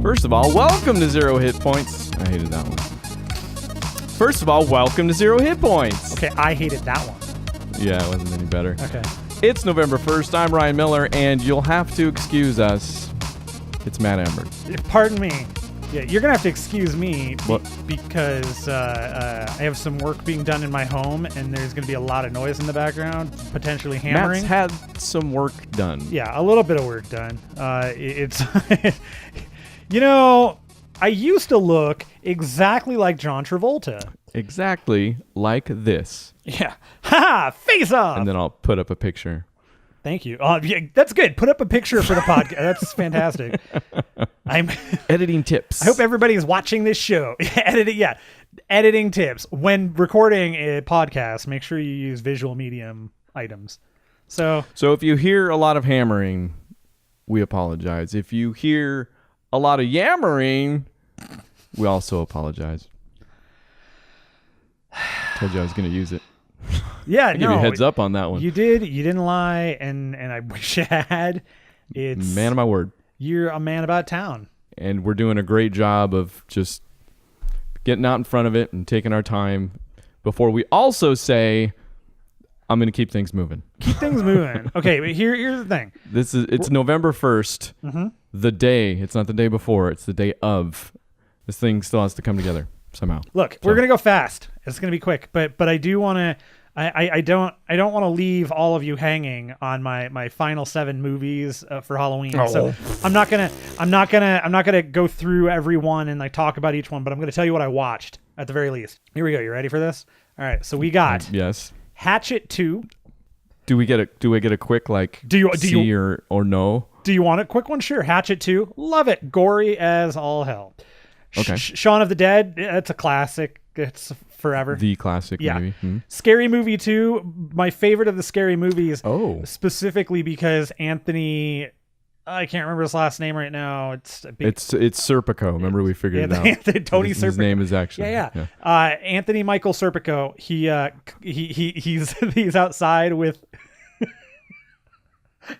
First of all, welcome to Zero Hit Points. I hated that one. First of all, welcome to Zero Hit Points. Okay, I hated that one. Yeah, it wasn't any better. Okay. It's November 1st. I'm Ryan Miller, and you'll have to excuse us. It's Matt Amberg. Pardon me. Yeah, you're going to have to excuse me What? because I have some work being done in my home, and there's going to be a lot of noise in the background, potentially hammering. Matt's had some work done. Yeah, a little bit of work done. It's, you know, I used to look exactly like John Travolta. Exactly like this. Yeah. Ha! Face off! And then I'll put up a picture. Thank you. Yeah, that's good. Put up a picture for the podcast. That's fantastic. I'm Editing tips. I hope everybody's watching this show. Editing tips. When recording a podcast, make sure you use visual medium items. So if you hear a lot of hammering, we apologize. If you hear a lot of yammering, we also apologize. Told you I was going to use it. yeah, I give you a heads up on that one. You did. You didn't lie, and I wish I had. It's Man of my word. You're a man about town. And we're doing a great job of just getting out in front of it and taking our time before we also say, I'm going to keep things moving. Keep things moving. Okay, but here's the thing. It's November 1st. Mm-hmm. The day. It's not the day before. It's the day of. This thing still has to come together somehow. Look, we're gonna go fast. It's gonna be quick, but I do want to. I don't want to leave all of you hanging on my final 7 movies for Halloween. Oh. So I'm not gonna go through every one and like talk about each one, but I'm gonna tell you what I watched at the very least. Here we go. You ready for this? All right. So we got yes. Hatchet 2. Do we get a quick like see or no? Do you want a quick one? Sure. Hatchet 2. Love it. Gory as all hell. Okay. Shaun of the Dead. It's a classic. It's forever. The classic movie. Hmm. Scary Movie 2. My favorite of the scary movies. Oh. Specifically because Anthony, I can't remember his last name right now. It's Serpico. Remember we figured it out. Tony Serpico. His name is actually. Yeah. Anthony Michael Serpico. He's outside with.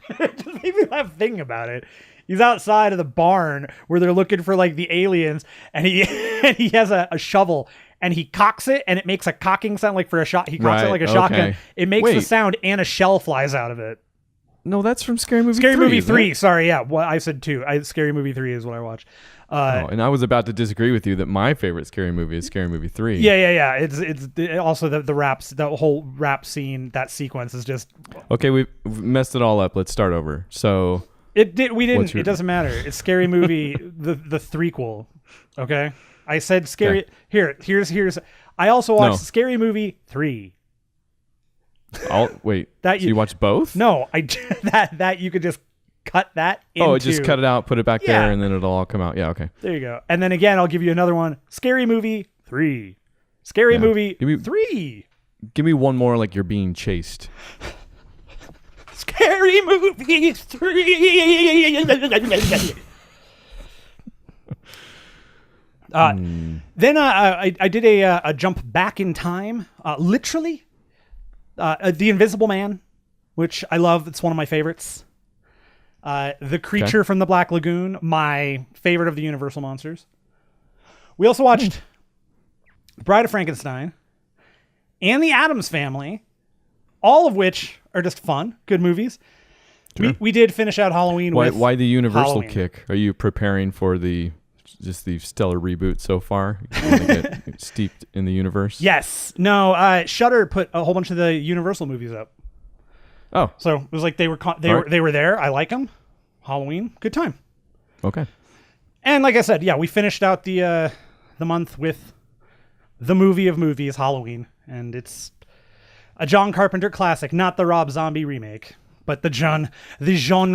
It just made me laugh thinking about it. He's outside of the barn where they're looking for like the aliens, and he has a shovel and he cocks it and it makes a cocking sound like for a shot. He cocks it like a shotgun. It makes the sound and a shell flies out of it. No, that's from Scary Movie 3. Scary Movie 3. Sorry, yeah. Well, I said 2. Scary Movie 3 is what I watched. And I was about to disagree with you that my favorite scary movie is Scary Movie 3. Yeah. It's also the raps, the whole rap scene, that sequence is just. Okay, we've messed it all up. Let's start over. So. It doesn't matter. It's Scary Movie, the threequel. Okay, I said scary. Okay. Here's. I also watched Scary Movie 3. Wait. So you watched both? No, that you could just cut that into. Just cut it out, put it back there, and then it'll all come out. Yeah, okay. There you go. And then again, I'll give you another one. Scary Movie 3. Scary Movie 3. Give me one more like you're being chased. Scary Movie 3. Then I did a jump back in time, literally. The Invisible Man, which I love. It's one of my favorites. The Creature from the Black Lagoon, my favorite of the Universal monsters. We also watched Bride of Frankenstein and The Addams Family, all of which are just fun, good movies. Sure. We did finish out Halloween with why the Universal Halloween. kick? Are you preparing for the stellar reboot so far? You want to get steeped in the universe? Yes. No, Shudder put a whole bunch of the Universal movies up. Oh. So it was like they were there. I like them. Halloween, good time. Okay. And like I said, we finished out the month with the movie of movies, Halloween, and it's a John Carpenter classic, not the Rob Zombie remake, but the John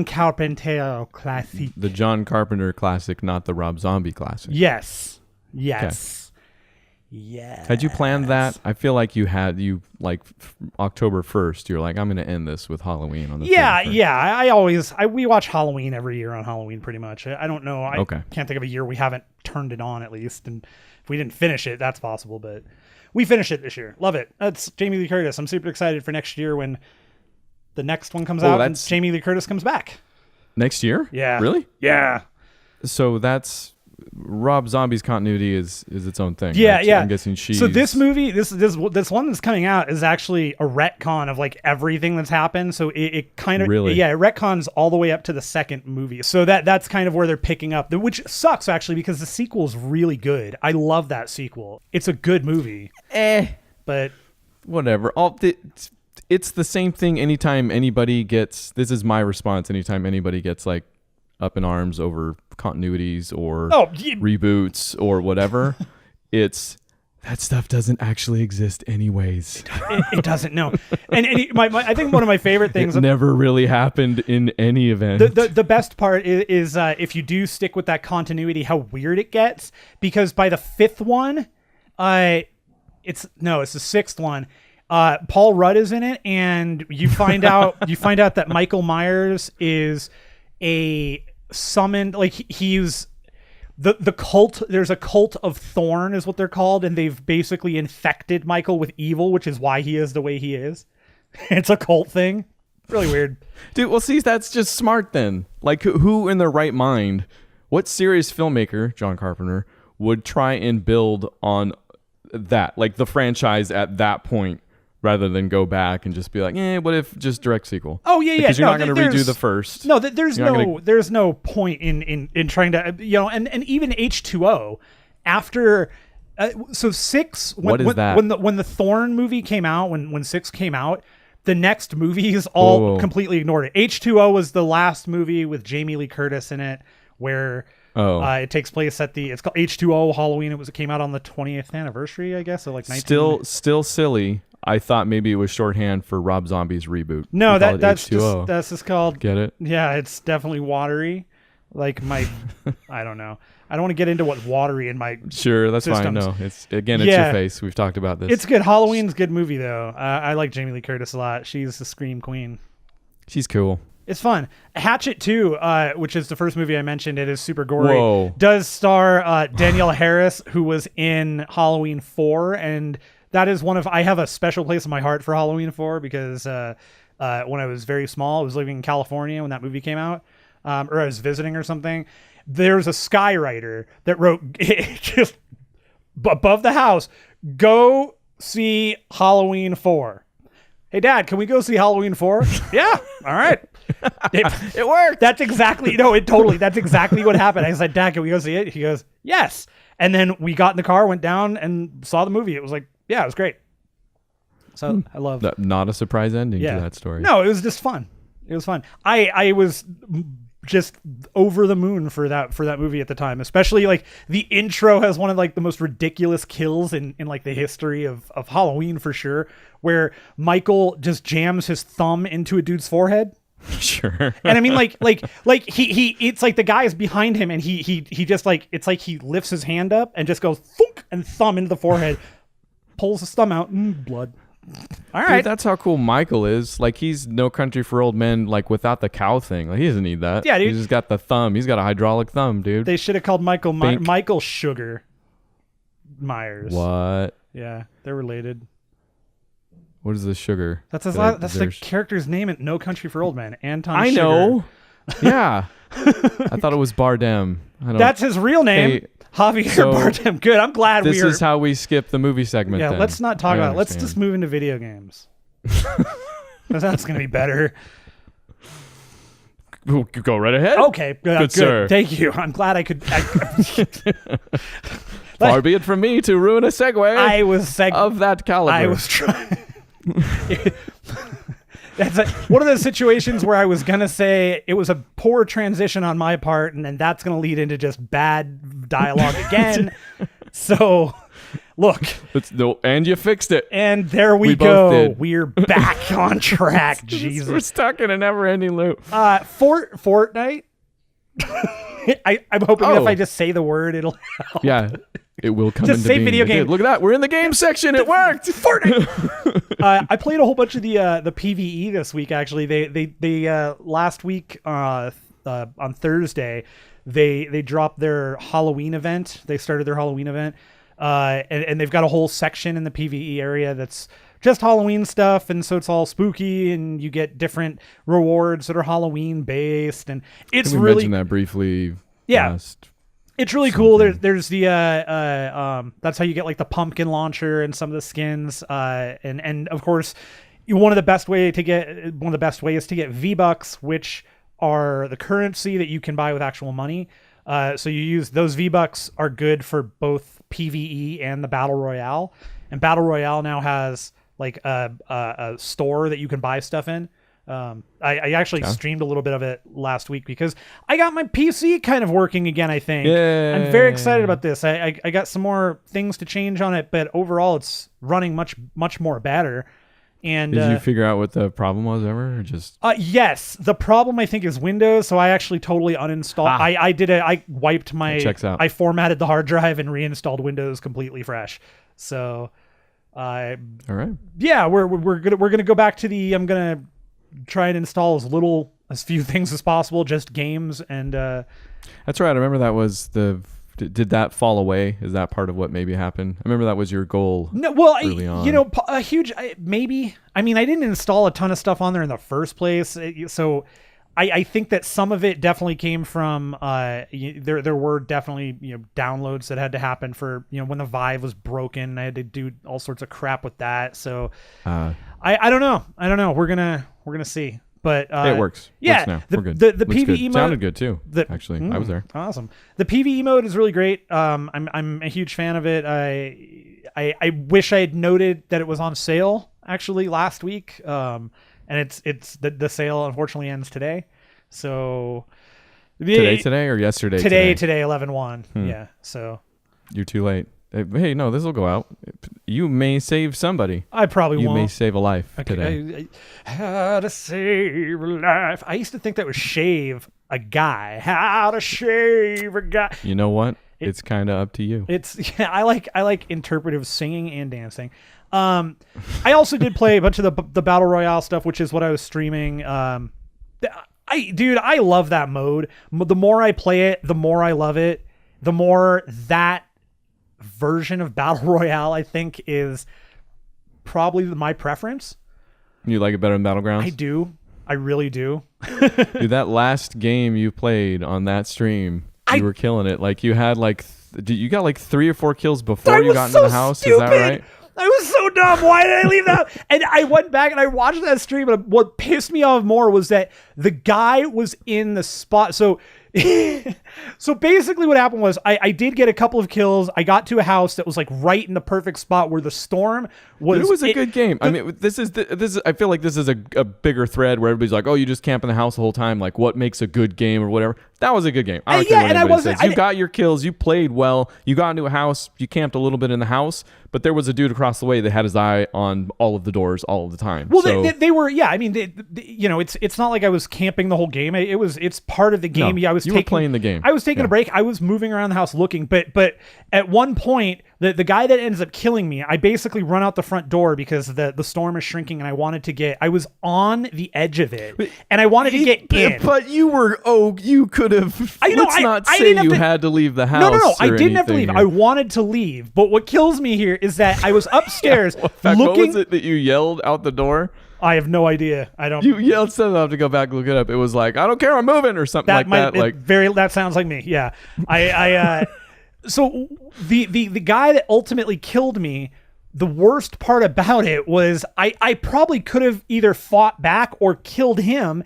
Carpenter classic. The John Carpenter classic, not the Rob Zombie classic. Yes. Okay. Had you planned that? I feel like October 1st, you're like, I'm going to end this with Halloween on the 31st. We watch Halloween every year on Halloween pretty much. I don't know. I can't think of a year we haven't turned it on at least. And if we didn't finish it, that's possible. But we finished it this year. Love it. That's Jamie Lee Curtis. I'm super excited for next year when the next one comes out and Jamie Lee Curtis comes back. Next year? Yeah. Really? Yeah. So that's Rob Zombie's continuity is its own thing. Yeah, right? yeah. I'm guessing she's... So this movie, this one that's coming out is actually a retcon of like everything that's happened. So it kind of, Really? Yeah, it retcons all the way up to the second movie. So that's kind of where they're picking up, which sucks actually because the sequel is really good. I love that sequel. It's a good movie. But whatever. It's the same thing anytime anybody gets... This is my response anytime anybody gets like up in arms over continuities or reboots or whatever. It's that stuff doesn't actually exist anyways. It doesn't, no. And I think one of my favorite things... It never really happened in any event. The best part is if you do stick with that continuity, how weird it gets. Because by the fifth one, it's the sixth one, Paul Rudd is in it, and you find out that Michael Myers is a summoned, like he's the cult. There's a cult of Thorn is what they're called, and they've basically infected Michael with evil, which is why he is the way he is. It's a cult thing. Really weird. Dude, well, see, that's just smart then. Like, who in their right mind, what serious filmmaker, John Carpenter, would try and build on that, like the franchise at that point, rather than go back and just be like, what if just direct sequel? Oh yeah, because you're not going to redo the first. No, there's no point in trying to, and even H2O after. So 6. What is that? When the Thorn movie came out, when 6 came out, the next movies all completely ignored it. H2O was the last movie with Jamie Lee Curtis in it, where it takes place at it's called H2O Halloween. It came out on the 20th anniversary, I guess, of like 19. Still silly. I thought maybe it was shorthand for Rob Zombie's reboot. No, that's just called. Get it? Yeah, it's definitely watery. Like my, I don't know. I don't want to get into what's watery in my. Sure, that's systems. fine. No, it's your face. We've talked about this. It's good. Halloween's a good movie though. I like Jamie Lee Curtis a lot. She's the scream queen. She's cool. It's fun. Hatchet 2, which is the first movie I mentioned, it is super gory. Whoa. Does star Danielle Harris, who was in Halloween 4, and that is I have a special place in my heart for Halloween 4 because when I was very small, I was living in California when that movie came out, or I was visiting or something. There's a skywriter that wrote just above the house, "Go see Halloween 4." Hey, Dad, can we go see Halloween 4? Yeah. All right. It worked. That's exactly what happened. I said, Dad, can we go see it? He goes, yes. And then we got in the car, went down and saw the movie. It was like, yeah, it was great. So I love that. Not a surprise ending to that story. No, it was just fun. It was fun. I was just over the moon for that movie at the time, especially like the intro has one of like the most ridiculous kills in like the history of Halloween for sure, where Michael just jams his thumb into a dude's forehead. Sure. And I mean like he it's like the guy is behind him and he just like, it's like he lifts his hand up and just goes thunk and thumb into the forehead, pulls his thumb out, blood. All right. Dude, that's how cool Michael is. Like, he's No Country for Old Men, like, without the cow thing. Like, he doesn't need that. Yeah, dude. He's just got the thumb. He's got a hydraulic thumb, dude. They should have called Michael Michael Sugar Myers. What? Yeah, they're related. What is the sugar? That's the character's name in No Country for Old Men. Anton I Sugar. know. Yeah. I thought it was Bardem. That's his real name. Hey, Javier Bardem. Good. I'm glad this is how we skip the movie segment. Yeah, then. Let's not talk about it. Let's just move into video games. That's going to be better. Go right ahead. Okay. Good sir. Thank you. I'm glad I could. Far be it from me to ruin a segue of that caliber. I was trying. That's one of those situations where I was going to say it was a poor transition on my part, and then that's going to lead into just bad dialogue again. So, look. And you fixed it. And there we go. We're back on track. Jesus. We're stuck in a never-ending loop. Fortnite. I'm hoping if I just say the word, it'll help. Yeah. It will come just into say being. Video game. Look at that. We're in the game section. It worked. Fortnite. I played a whole bunch of the PvE this week. Actually, they last week on Thursday they dropped their Halloween event. They started their Halloween event, and they've got a whole section in the PvE area that's just Halloween stuff, and so it's all spooky, and you get different rewards that are Halloween based, and it's Can we really mention that briefly. Yeah. Last It's really cool. There's the that's how you get like the pumpkin launcher and some of the skins. And of course, one of the best ways to get V-Bucks, which are the currency that you can buy with actual money. So you use those V-Bucks are good for both PvE and the Battle Royale. And Battle Royale now has like a store that you can buy stuff in. I actually streamed a little bit of it last week because I got my PC kind of working again, I think. Yay. I'm very excited about this. I got some more things to change on it, but overall it's running much more better. And did you figure out what the problem was ever, or just? Yes, the problem I think is Windows. So I actually totally uninstalled. I wiped my. Checks out. I formatted the hard drive and reinstalled Windows completely fresh. So, all right. Yeah, we're gonna go back to the. I'm gonna try and install as few things as possible, just games and. That's right. I remember that was the. Did that fall away? Is that part of what maybe happened? I remember that was your goal. No, well, early on. a huge maybe. I mean, I didn't install a ton of stuff on there in the first place, so I think that some of it definitely came from there were definitely downloads that had to happen for when the Vive was broken. I had to do all sorts of crap with that. So I don't know. We're gonna see. But it works. Yeah, works now. We're good. The Looks PvE good. mode Sounded good too. Actually, I was there. Awesome. The PvE mode is really great. I'm a huge fan of it. I wish I had noted that it was on sale actually last week. And it's the sale unfortunately ends today. So today or yesterday? Today 11/1. Yeah. So you're too late. Hey, no, this will go out. You may save somebody. I probably won't. You may save a life today. How to save a life. I used to think that was shave a guy. How to shave a guy. You know what? It's kind of up to you. I like interpretive singing and dancing. I also did play a bunch of the Battle Royale stuff, which is what I was streaming. I love that mode. The more I play it, the more I love it. The more that version of Battle Royale I think is probably my preference. You like it better than Battlegrounds? I do. I really do. Dude, that last game you played on that stream, you were killing it. Like you had you got like 3 or 4 kills before you got into the house. Stupid. Is that right? I was so dumb. Why did I leave that? And I went back and I watched that stream, and what pissed me off more was that the guy was in the spot. So basically what happened was I did get a couple of kills. I got to a house that was like right in the perfect spot where the storm was. It was a good game. I mean, this is I feel like this is a bigger thread where everybody's like, oh, you just camp in the house the whole time. Like, what makes a good game or whatever. That was a good game. I don't care what anybody says. You got your kills. You played well. You got into a house. You camped a little bit in the house. But there was a dude across the way that had his eye on all of the doors all of the time. Well, so, they were, yeah. I mean, it's not like I was camping the whole game. It's part of the game. No, yeah, you were playing the game. I was taking a break. I was moving around the house looking, but at one point, the guy that ends up killing me, I basically run out the front door because the storm is shrinking, and I was on the edge of it, and I wanted to get in. But you could have. Let's not say you had to leave the house. No, I didn't have to leave. I wanted to leave, but what kills me here is that I was upstairs looking. What was it that you yelled out the door? I have no idea. I don't. You yelled something. I have to go back and look it up. It was like, I don't care, I'm moving, or something like that. That sounds like me. Yeah. So the guy that ultimately killed me, the worst part about it was I probably could have either fought back or killed him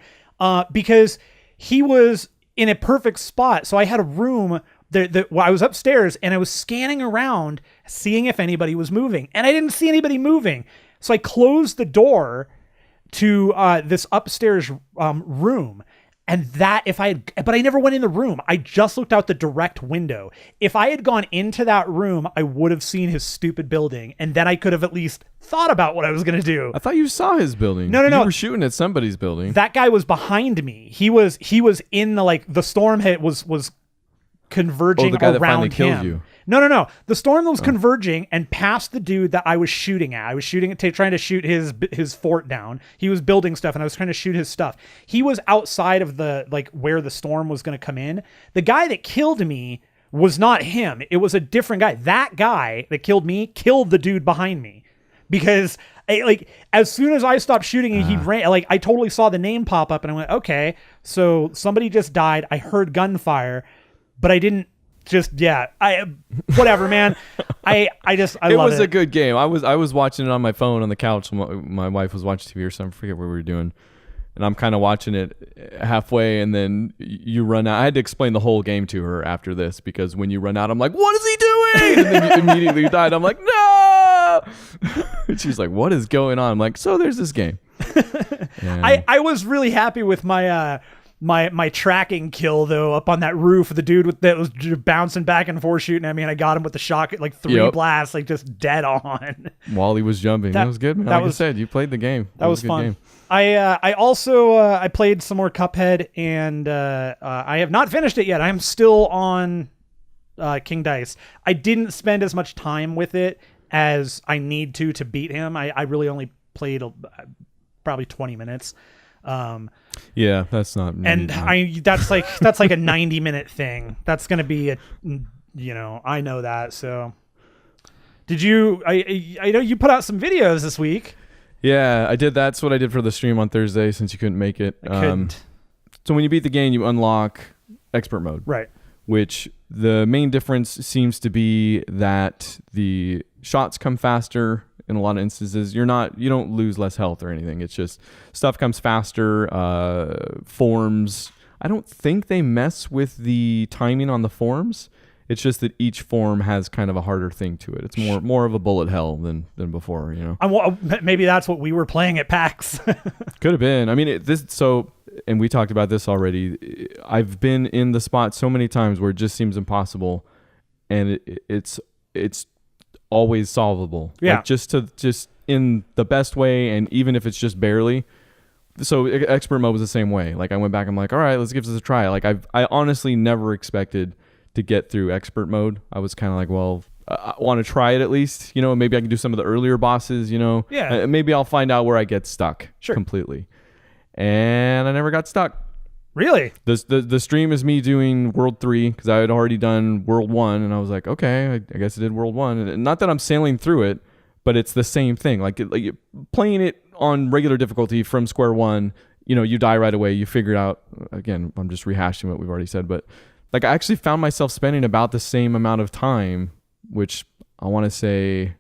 because he was in a perfect spot. So I had a room I was upstairs and I was scanning around, seeing if anybody was moving, and I didn't see anybody moving. So I closed the door to this upstairs room. And but I never went in the room. I just looked out the direct window. If I had gone into that room, I would have seen his stupid building, and then I could have at least thought about what I was going to do. I thought you saw his building. No. You were shooting at somebody's building. That guy was behind me. He was in the storm hit was converging the guy around that finally him. killed you. No. The storm was converging and past the dude that I was shooting at. I was trying to shoot his fort down. He was building stuff, and I was trying to shoot his stuff. He was outside of where the storm was going to come in. The guy that killed me was not him. It was a different guy. That guy that killed me killed the dude behind me because as soon as I stopped shooting and he ran, I totally saw the name pop up and I went, okay, so somebody just died. I heard gunfire, but I didn't whatever, man. I love it. It was a good game. I was watching it on my phone on the couch. My wife was watching TV or something. I forget what we were doing. And I'm kind of watching it halfway, and then you run out. I had to explain the whole game to her after this, because when you run out, I'm like, what is he doing? And then you immediately died. I'm like, no! And she's like, what is going on? I'm like, so there's this game. I was really happy with my my tracking kill, though, up on that roof, the dude that was bouncing back and forth shooting at me, and I got him with the shock, like 3 blasts, like just dead on. While he was jumping. That was good, man. Like I said, you played the game. That was fun. Game. I also I played some more Cuphead, and I have not finished it yet. I am still on King Dice. I didn't spend as much time with it as I need to beat him. I really only played probably 20 minutes. Yeah, that's not. And that's like a 90-minute thing. That's gonna be I know that. So, did you? I know you put out some videos this week. Yeah, I did. That's what I did for the stream on Thursday, since you couldn't make it. I couldn't. So when you beat the game, you unlock expert mode, right? Which the main difference seems to be that the shots come faster. In a lot of instances, you don't lose less health or anything. It's just stuff comes faster. Forms. I don't think they mess with the timing on the forms. It's just that each form has kind of a harder thing to it. It's more of a bullet hell than before. Maybe that's what we were playing at PAX. Could have been. I mean, and we talked about this already. I've been in the spot so many times where it just seems impossible, and it's always solvable. Yeah. Like just in the best way, and even if it's just barely. So expert mode was the same way. Like I went back, I'm like, all right, let's give this a try. Like I honestly never expected to get through expert mode. I was kind of like, well, I want to try it at least. Maybe I can do some of the earlier bosses. Yeah. Maybe I'll find out where I get stuck. Sure. Completely. And I never got stuck. Really? The stream is me doing World 3 because I had already done World 1, and I was like, okay, I guess I did World 1. And not that I'm sailing through it, but it's the same thing. Like playing it on regular difficulty from square one, you die right away. You figure it out. Again, I'm just rehashing what we've already said, but like I actually found myself spending about the same amount of time, which I want to say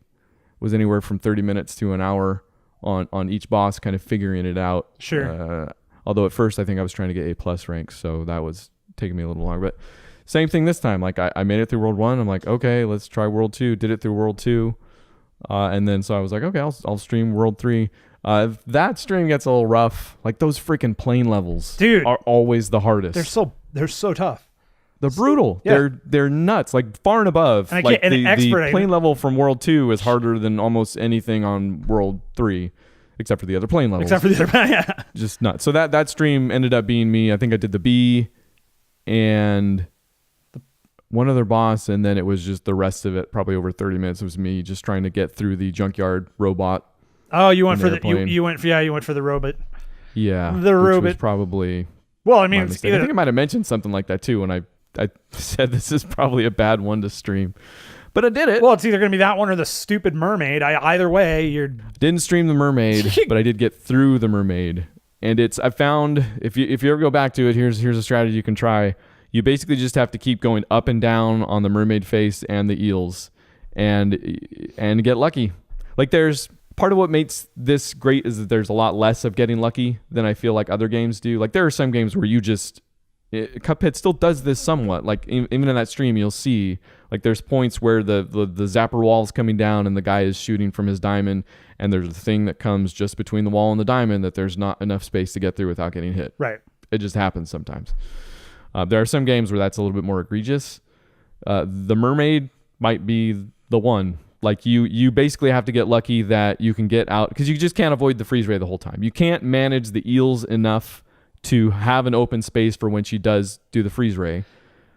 was anywhere from 30 minutes to an hour on each boss, kind of figuring it out. Sure. Although at first I think I was trying to get A+ ranks, so that was taking me a little longer. But same thing this time. Like I made it through World 1. I'm like, okay, let's try World 2. Did it through World 2. And then so I was like, okay, I'll stream World 3. That stream gets a little rough. Like those freaking plane levels, dude, are always the hardest. They're so tough. They're brutal. Yeah. They're nuts. Like far and above. And like the plane level from World 2 is harder than almost anything on World 3. Except for the other plane levels. Yeah. Just nuts. So that stream ended up being me. I think I did the B and one other boss, and then it was just the rest of it, probably over 30 minutes. It was me just trying to get through the junkyard robot. Oh, you went for you went for the robot. Yeah. The robot. Was probably. Well, I mean, I think I might have mentioned something like that too when I said this is probably a bad one to stream. But I did it. Well, it's either going to be that one or the stupid mermaid. Either way, you're... Didn't stream the mermaid, but I did get through the mermaid. And I found, if you ever go back to it, here's a strategy you can try. You basically just have to keep going up and down on the mermaid face and the eels and get lucky. Like there's... Part of what makes this great is that there's a lot less of getting lucky than I feel like other games do. Like there are some games where you just... Cuphead still does this somewhat. Like even in that stream, you'll see like there's points where the zapper wall is coming down and the guy is shooting from his diamond, and there's a thing that comes just between the wall and the diamond that there's not enough space to get through without getting hit. Right. It just happens sometimes. There are some games where that's a little bit more egregious. The mermaid might be the one. Like you basically have to get lucky that you can get out, because you just can't avoid the freeze ray the whole time. You can't manage the eels enough to have an open space for when she does do the freeze ray.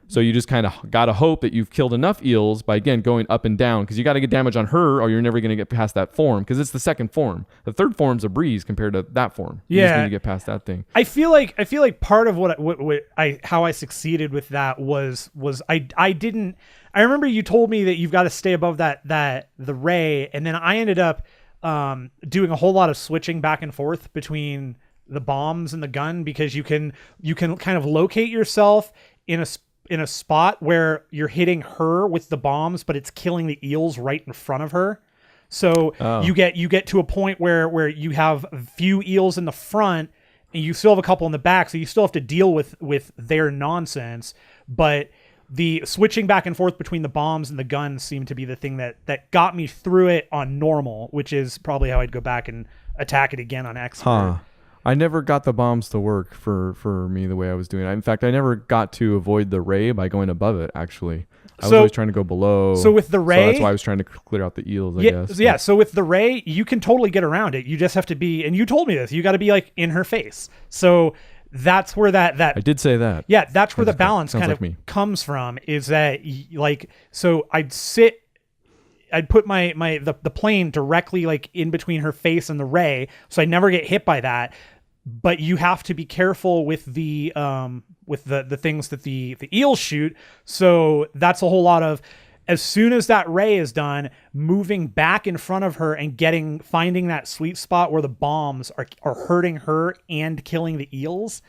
So you just kind of got to hope that you've killed enough eels by, again, going up and down, because you got to get damage on her or you're never going to get past that form, because it's the second form. The third form's a breeze compared to that form. You just need to get past that thing. I feel like part of how I succeeded with that was I remember you told me that you've got to stay above the ray, and then I ended up doing a whole lot of switching back and forth between the bombs and the gun, because you can kind of locate yourself in a a spot where you're hitting her with the bombs, but it's killing the eels right in front of her. So you get to a point where you have a few eels in the front and you still have a couple in the back. So you still have to deal with their nonsense. But the switching back and forth between the bombs and the guns seemed to be the thing that got me through it on normal, which is probably how I'd go back and attack it again on expert. Huh. I never got the bombs to work for me the way I was doing it. In fact, I never got to avoid the ray by going above it, actually. I was always trying to go below. So with the ray... So that's why I was trying to clear out the eels, I guess. Yeah, so with the ray, you can totally get around it. You just have to be... And you told me this. You got to be like in her face. So that's where that... I did say that. Yeah, that's where the balance kind of comes from, is that like... So I'd put the plane directly like in between her face and the ray, so I never get hit by that. But you have to be careful with the things that the eels shoot. So that's a whole lot of, as soon as that ray is done, moving back in front of her and finding that sweet spot where the bombs are hurting her and killing the eels,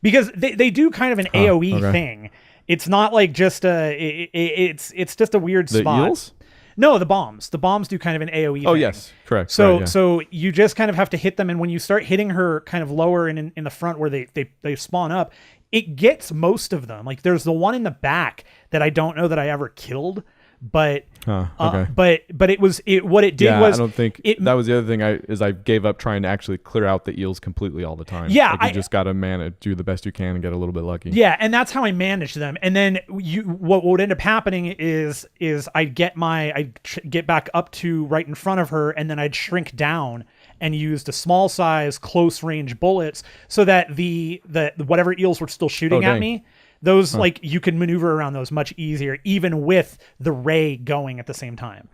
because they do kind of an AoE thing. It's not like just it's just a weird spot. The eels? No, the bombs. The bombs do kind of an AoE thing. Oh, yes. Correct. So right, yeah. so you just kind of have to hit them, and when you start hitting her kind of lower and in the front where they spawn up, it gets most of them. Like there's the one in the back that I don't know that I ever killed, but but it was what it did was I don't think that was the other thing I gave up trying to actually clear out the eels completely all the time. Yeah, like you just got to do the best you can and get a little bit lucky. Yeah, and that's how I managed them. And then what would end up happening is I'd get back up to right in front of her, and then I'd shrink down and use the small size close range bullets so that the whatever eels were still shooting at me. Those, like, you can maneuver around those much easier, even with the ray going at the same time.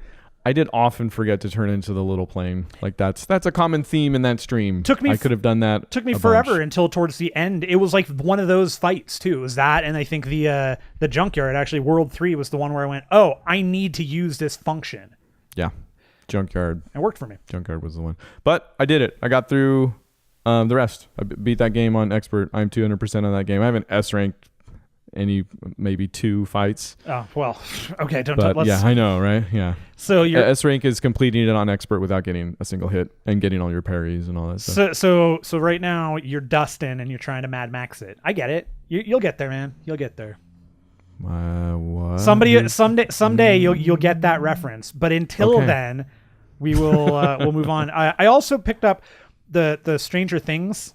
I did often forget to turn into the little plane. Like, that's a common theme in that stream. I could have done that. Took me forever until towards the end. It was like one of those fights, too. It was that, and I think the Junkyard, actually, World 3 was the one where I went, oh, I need to use this function. Yeah. Junkyard. It worked for me. Junkyard was the one. But I did it. I got through the rest. I beat that game on Expert. I'm 200% on that game. I haven't S-ranked maybe 2 fights. Oh, well, okay. Yeah, I know, right? Yeah. So your S-rank is completing it on Expert without getting a single hit and getting all your parries and all that stuff. So right now you're dusting and you're trying to Mad Max it. I get it. You'll get there, man. You'll get there. What? Someday you'll get that reference. But until then, we will we'll move on. I also picked up the Stranger Things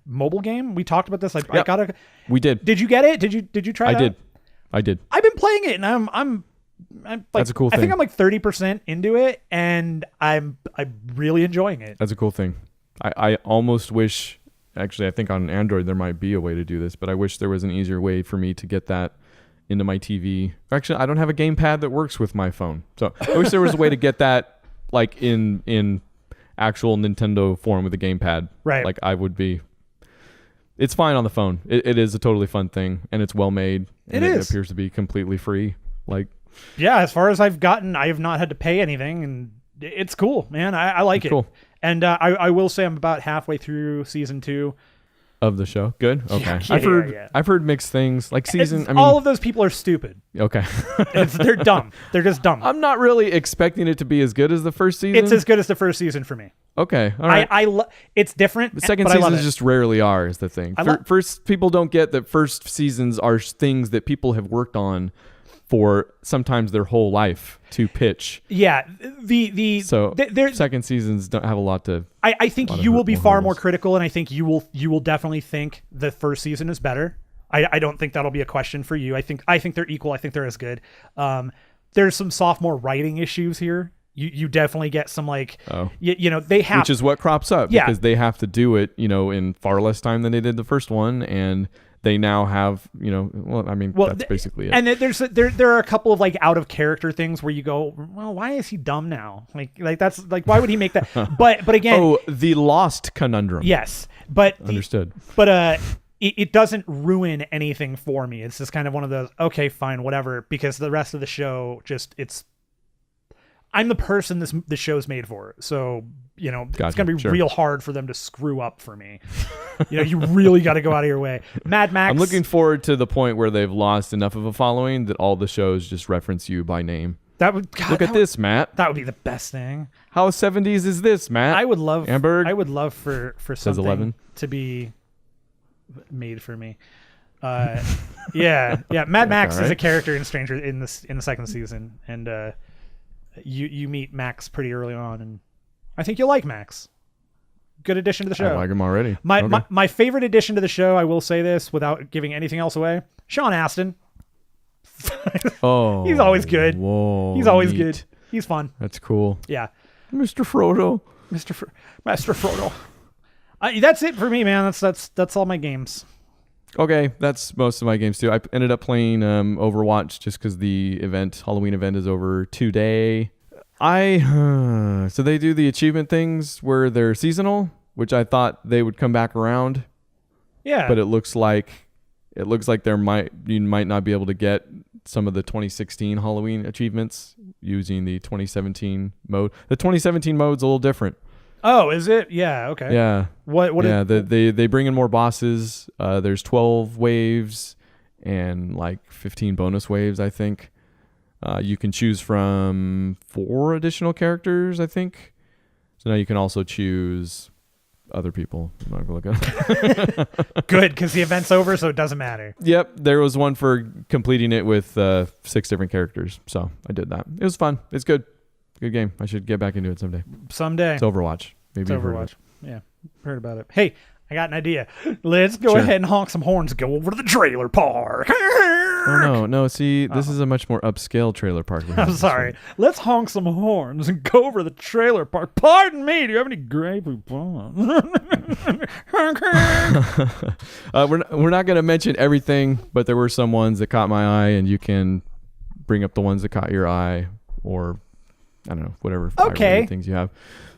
mobile game. We talked about this. I gotta. We did. Did you get it? Did you try that? I did. I've been playing it, and I'm like, that's a cool thing. I think I'm like 30% into it, and I'm really enjoying it. That's a cool thing. I almost wish, actually, I think on Android there might be a way to do this, but I wish there was an easier way for me to get that into my TV. Actually, I don't have a gamepad that works with my phone, so I wish there was a way to get that like in actual Nintendo form with a gamepad. Right. Like I would be. It's fine on the phone. It is a totally fun thing, and it's well made. And it appears to be completely free. Like, yeah, as far as I've gotten, I have not had to pay anything, and it's cool, man. I like it. Cool. And I will say I'm about halfway through season 2 of the show. Good. Okay. Yeah, I've heard mixed things. Like all of those people are stupid. Okay. They're dumb. They're just dumb. I'm not really expecting it to be as good as the first season. It's as good as the first season for me. Okay. All right. It's different. The second seasons just rarely are, is the thing. First, people don't get that first seasons are things that people have worked on for sometimes their whole life to pitch. Yeah. Second seasons don't have a lot to. I think you will be far more critical, and I think you will definitely think the first season is better. I don't think that'll be a question for you. I think they're equal. I think they're as good. There's some sophomore writing issues here. You definitely get some like, they have, which is what crops up because they have to do it, in far less time than they did the first one. And they now have, that's basically it. And there are a couple of like out of character things where you go, well, why is he dumb now? Like that's like, why would he make that? But again, the Lost conundrum. Yes. But understood. It doesn't ruin anything for me. It's just kind of one of those, okay, fine, whatever, because the rest of the show I'm the person this show's made for. So, you know, Gotcha. it's going to be real hard for them to screw up for me. You know, you really got to go out of your way. Mad Max. I'm looking forward to the point where they've lost enough of a following that all the shows just reference you by name. Look at this, Matt. That would be the best thing. How 70s is this, Matt? I would love Amberg. I would love for something 11. to be made for me. Yeah. Mad Max is a character in in the second season, and you meet Max pretty early on, and I think you'll like Max. Good addition to the show. I like him already. My favorite addition to the show, I will say this without giving anything else away, Shaun Astin. Oh, he's always good. Whoa, he's always neat. good. He's fun. That's cool. Yeah. Mr. Frodo. Master Frodo. That's it for me, man. That's all my games. Okay, that's most of my games too. I ended up playing Overwatch just because the Halloween event is over today. So they do the achievement things where they're seasonal, which I thought they would come back around. Yeah. But it looks like you might not be able to get some of the 2016 Halloween achievements using the 2017 mode. The 2017 mode's a little different. Oh, is it? Yeah. Okay. Yeah. What? Yeah. They bring in more bosses. There's 12 waves and like 15 bonus waves, I think. You can choose from 4 additional characters, I think. So now you can also choose other people. I'm not going to look at it. Good, because the event's over, so it doesn't matter. Yep. There was one for completing it with 6 different characters. So I did that. It was fun. It's good. Good game. I should get back into it someday. It's Overwatch. Maybe it's Overwatch. Yeah. Heard about it. Hey, I got an idea. Let's go ahead and honk some horns and go over to the trailer park. Oh, no. See, this is a much more upscale trailer park. I'm sorry. Let's honk some horns and go over to the trailer park. Pardon me. Do you have any Grey Poupon? We're not going to mention everything, but there were some ones that caught my eye, and you can bring up the ones that caught your eye, or I don't know, whatever things you have.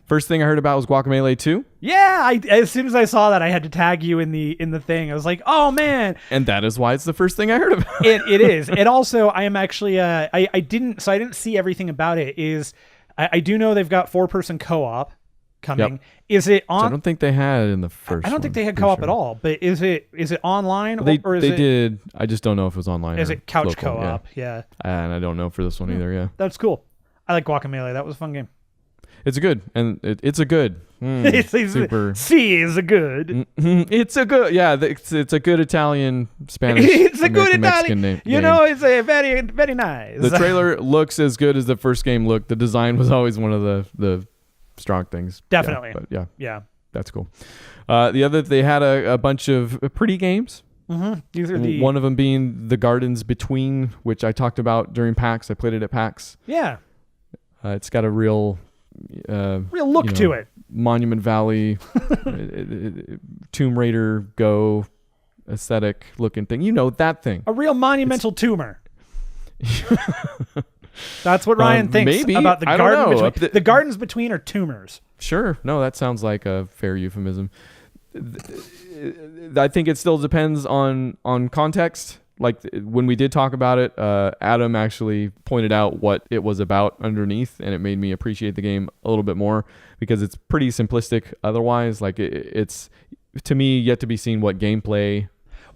First thing I heard about was Guacamelee 2. Yeah, as soon as I saw that, I had to tag you in the thing. I was like, oh man. And that is why it's the first thing I heard about. It is. And also, I am actually I didn't see everything about it. I do know they've got 4-person co-op coming. Yep. Is it on? Which I don't think they had in the first. I don't think they had co-op at all. But is it online or is they it? Did. I just don't know if it was online. Is it couch local, co-op? Yeah. And I don't know for this one either. Yeah. That's cool. I like Guacamelee. That was a fun game. It's good, and it's a good. Super. C is a good. It's a good. Yeah, it's a good Italian Spanish. It's a good Italian Mexican name. You know, it's a very very nice. The trailer looks as good as the first game looked. The design was always one of the strong things. Definitely. Yeah. That's cool. They had a bunch of pretty games. Mm-hmm. These are one of them being The Gardens Between, which I talked about during PAX. I played it at PAX. Yeah. It's got a real look to it. Monument Valley, Tomb Raider Go aesthetic looking thing. You know that thing. A real monumental tumor. That's what Ryan thinks maybe. about the I garden don't know. between. The gardens between are tumors. Sure. No, that sounds like a fair euphemism. I think it still depends on context. Like when we did talk about it, Adam actually pointed out what it was about underneath, and it made me appreciate the game a little bit more because it's pretty simplistic. Otherwise, like it's to me yet to be seen what gameplay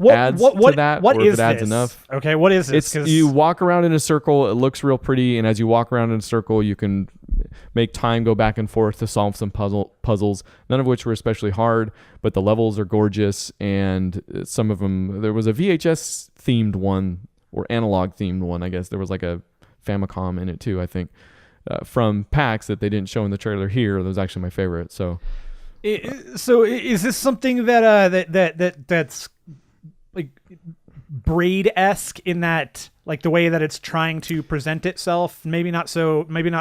adds to that, or if it adds this? Enough. Okay, what is this? You walk around in a circle. It looks real pretty, and as you walk around in a circle, you can make time go back and forth to solve some puzzles, none of which were especially hard, but the levels are gorgeous, and some of them, there was a VHS themed one, or analog themed one, I guess. There was like a Famicom in it too, I think, from PAX that they didn't show in the trailer here. That was actually my favorite. So is this something that's like Braid-esque in that, like the way that it's trying to present itself? Maybe not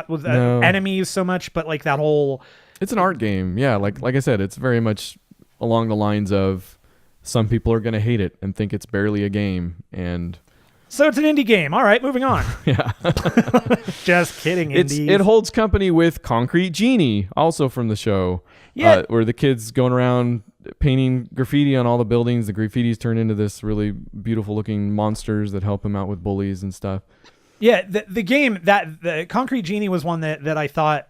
with enemies so much, but like that whole. It's an art game, yeah. Like I said, it's very much along the lines of some people are going to hate it and think it's barely a game, and so it's an indie game. All right, moving on. Yeah. Just kidding. It holds company with Concrete Genie, also from the show. Yeah. Where the kid's going around painting graffiti on all the buildings. The graffitis turn into this really beautiful looking monsters that help him out with bullies and stuff. Yeah, the game that the Concrete Genie was one that I thought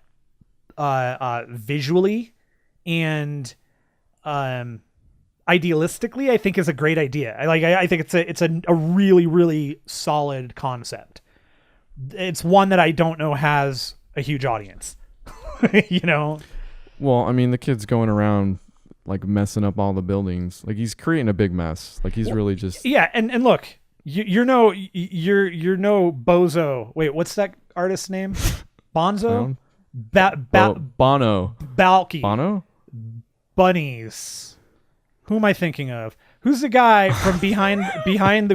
visually and idealistically I think is a great idea. I think it's a really, really solid concept. It's one that I don't know has a huge audience. You know? Well, I mean, the kid's going around like messing up all the buildings. Like he's creating a big mess. Like he's really just and look, you're no bozo. Wait, what's that artist's name? Bonzo? Bono. Balky. Bono? Bunnies. Who am I thinking of? Who's the guy from behind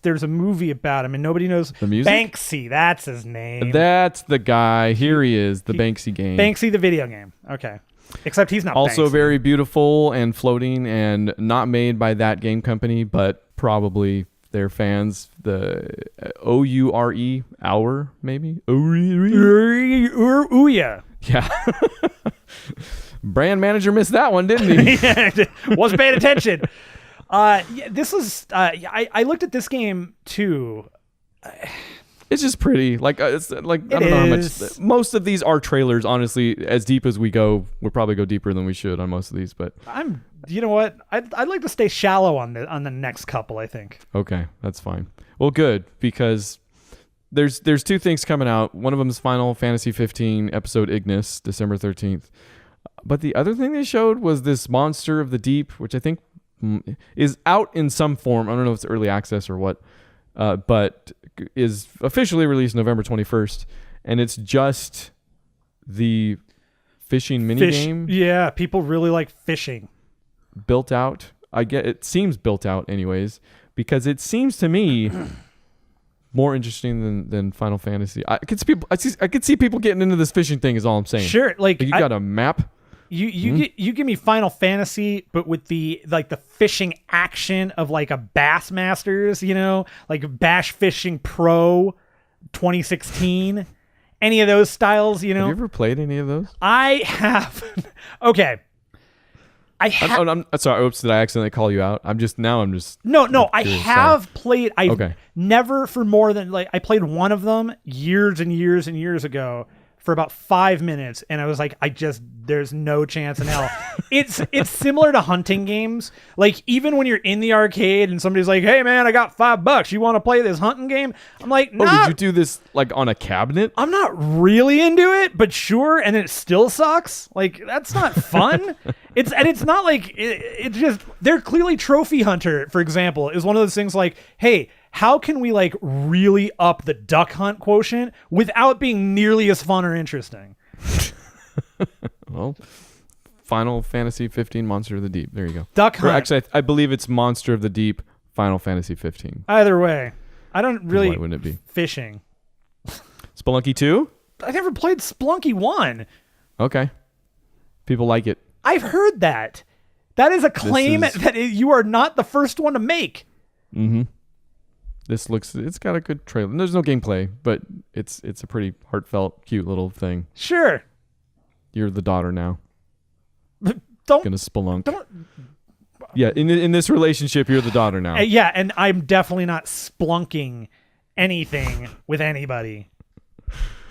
there's a movie about him and nobody knows the music? Banksy, that's his name. That's the guy. Here he is, the Banksy game. Banksy the video game. Okay. Except he's not also Banksy. Very beautiful and floating and not made by that game company, but probably their fans. The Oure, Oure, maybe? Ouya. Yeah. Brand manager missed that one, didn't he? Yeah, wasn't paying attention. This was I looked at this game too. It's just pretty. Like it's like I don't know how much. Most of these are trailers. Honestly, as deep as we go, we'll probably go deeper than we should on most of these. But you know what? I'd like to stay shallow on the next couple. I think. Okay, that's fine. Well, good, because there's two things coming out. One of them is Final Fantasy 15 episode Ignis, December 13th. But the other thing they showed was this Monster of the Deep, which I think is out in some form. I don't know if it's early access or what, but is officially released November 21st. And it's just the fishing minigame. Yeah, people really like fishing. Built out. It seems built out anyways, because it seems to me more interesting than Final Fantasy. I could see people getting into this fishing thing is all I'm saying. Sure. Like you got a map. You give me Final Fantasy, but with the fishing action of like a Bassmasters, you know, like Bash Fishing Pro 2016, any of those styles, you know. Have you ever played any of those? I have. Okay. I'm sorry. Oops, did I accidentally call you out? I'm just. No. I have played. I've never for more than I played one of them years and years and years ago for about 5 minutes, and I was like, there's no chance in hell. It's similar to hunting games. Like even when you're in the arcade and somebody's like, "Hey man, I got $5. You want to play this hunting game?" I'm like, "No." Oh, did you do this like on a cabinet? I'm not really into it, but sure, and it still sucks. Like that's not fun. It's not like it's just they're clearly Trophy Hunter, for example, is one of those things like, hey, how can we like really up the duck hunt quotient without being nearly as fun or interesting? Well, Final Fantasy 15 Monster of the Deep. There you go. Duck hunt. Or actually, I believe it's Monster of the Deep Final Fantasy 15. Either way, I don't really. Why wouldn't it be? Fishing. Spelunky 2? I never played Spelunky 1. Okay. People like it. I've heard that. That is a claim that you are not the first one to make. Mm-hmm. It's got a good trailer. There's no gameplay, but it's a pretty heartfelt, cute little thing. Sure. You're the daughter now. Don't gonna spelunk. Yeah, in this relationship, you're the daughter now. Yeah, and I'm definitely not splunking anything with anybody.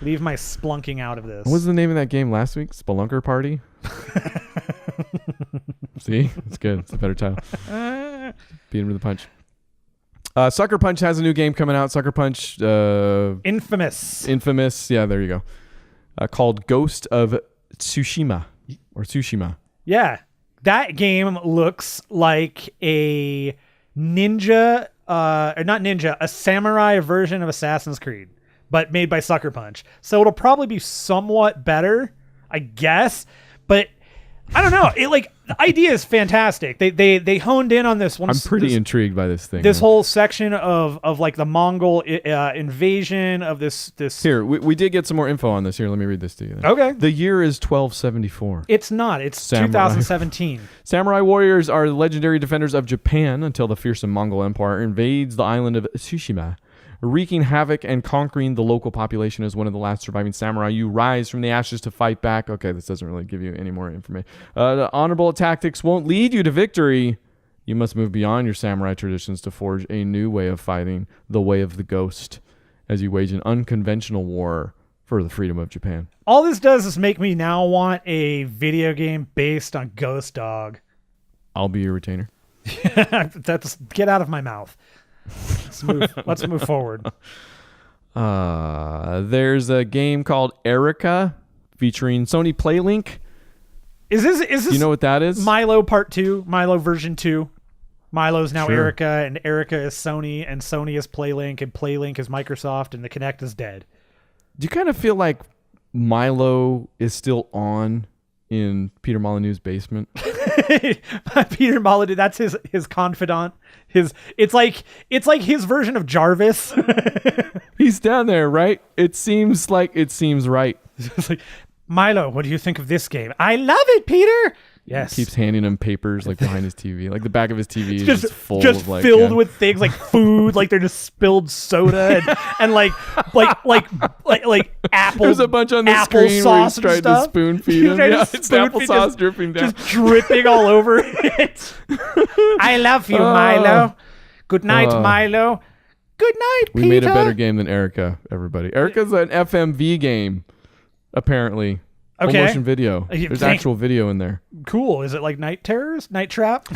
Leave my splunking out of this. What was the name of that game last week? Spelunker Party? See? It's good. It's a better title. Beat him with a punch. Suckerpunch has a new game coming out. Suckerpunch. Infamous. Yeah, there you go. Called Ghost of Tsushima. Or Tsushima. Yeah. That game looks like a ninja, or not ninja, a samurai version of Assassin's Creed, but made by Suckerpunch. So it'll probably be somewhat better, I guess. But I don't know. The idea is fantastic. They honed in on this one. I'm pretty intrigued by this thing. This whole section of like the Mongol invasion of this. Here, we did get some more info on this. Here, let me read this to you. Okay. The year is 1274. It's not. It's 2017. Samurai warriors are legendary defenders of Japan until the fearsome Mongol Empire invades the island of Tsushima. Wreaking havoc and conquering the local population as one of the last surviving samurai, you rise from the ashes to fight back. Okay, this doesn't really give you any more information. The honorable tactics won't lead you to victory. You must move beyond your samurai traditions to forge a new way of fighting, the way of the ghost. as you wage an unconventional war for the freedom of Japan. All this does is make me now want a video game based on Ghost Dog. I'll be your retainer. That's get out of my mouth. Let's move forward. There's a game called Erica featuring Sony PlayLink. Is this you know what that is? Milo Part 2, Milo version 2. Milo's now Sure. Erica, and Erica is Sony, and Sony is PlayLink, and PlayLink is Microsoft, and the Kinect is dead. Do you kind of feel like Milo is still on in Peter Molyneux's basement? Peter Molyneux, that's his confidant. It's like his version of Jarvis. He's down there, right? It seems right. It's like, Milo, what do you think of this game? I love it, Peter. Yes. He keeps handing him papers like behind his TV. Like the back of his TV is just full just of like filled with things like food, like they're just spilled soda and like apple. There's a bunch on the screen where he's tried to spoon feed him. Yeah, it's applesauce dripping down. Just dripping all over it. I love you, Milo. Good night, Milo. Good night, Peter. We made a better game than Erica, everybody. Erica's an FMV game, apparently. Okay. Full motion video. There's actual video in there. Cool. Is it like Night Terrors? Night Trap?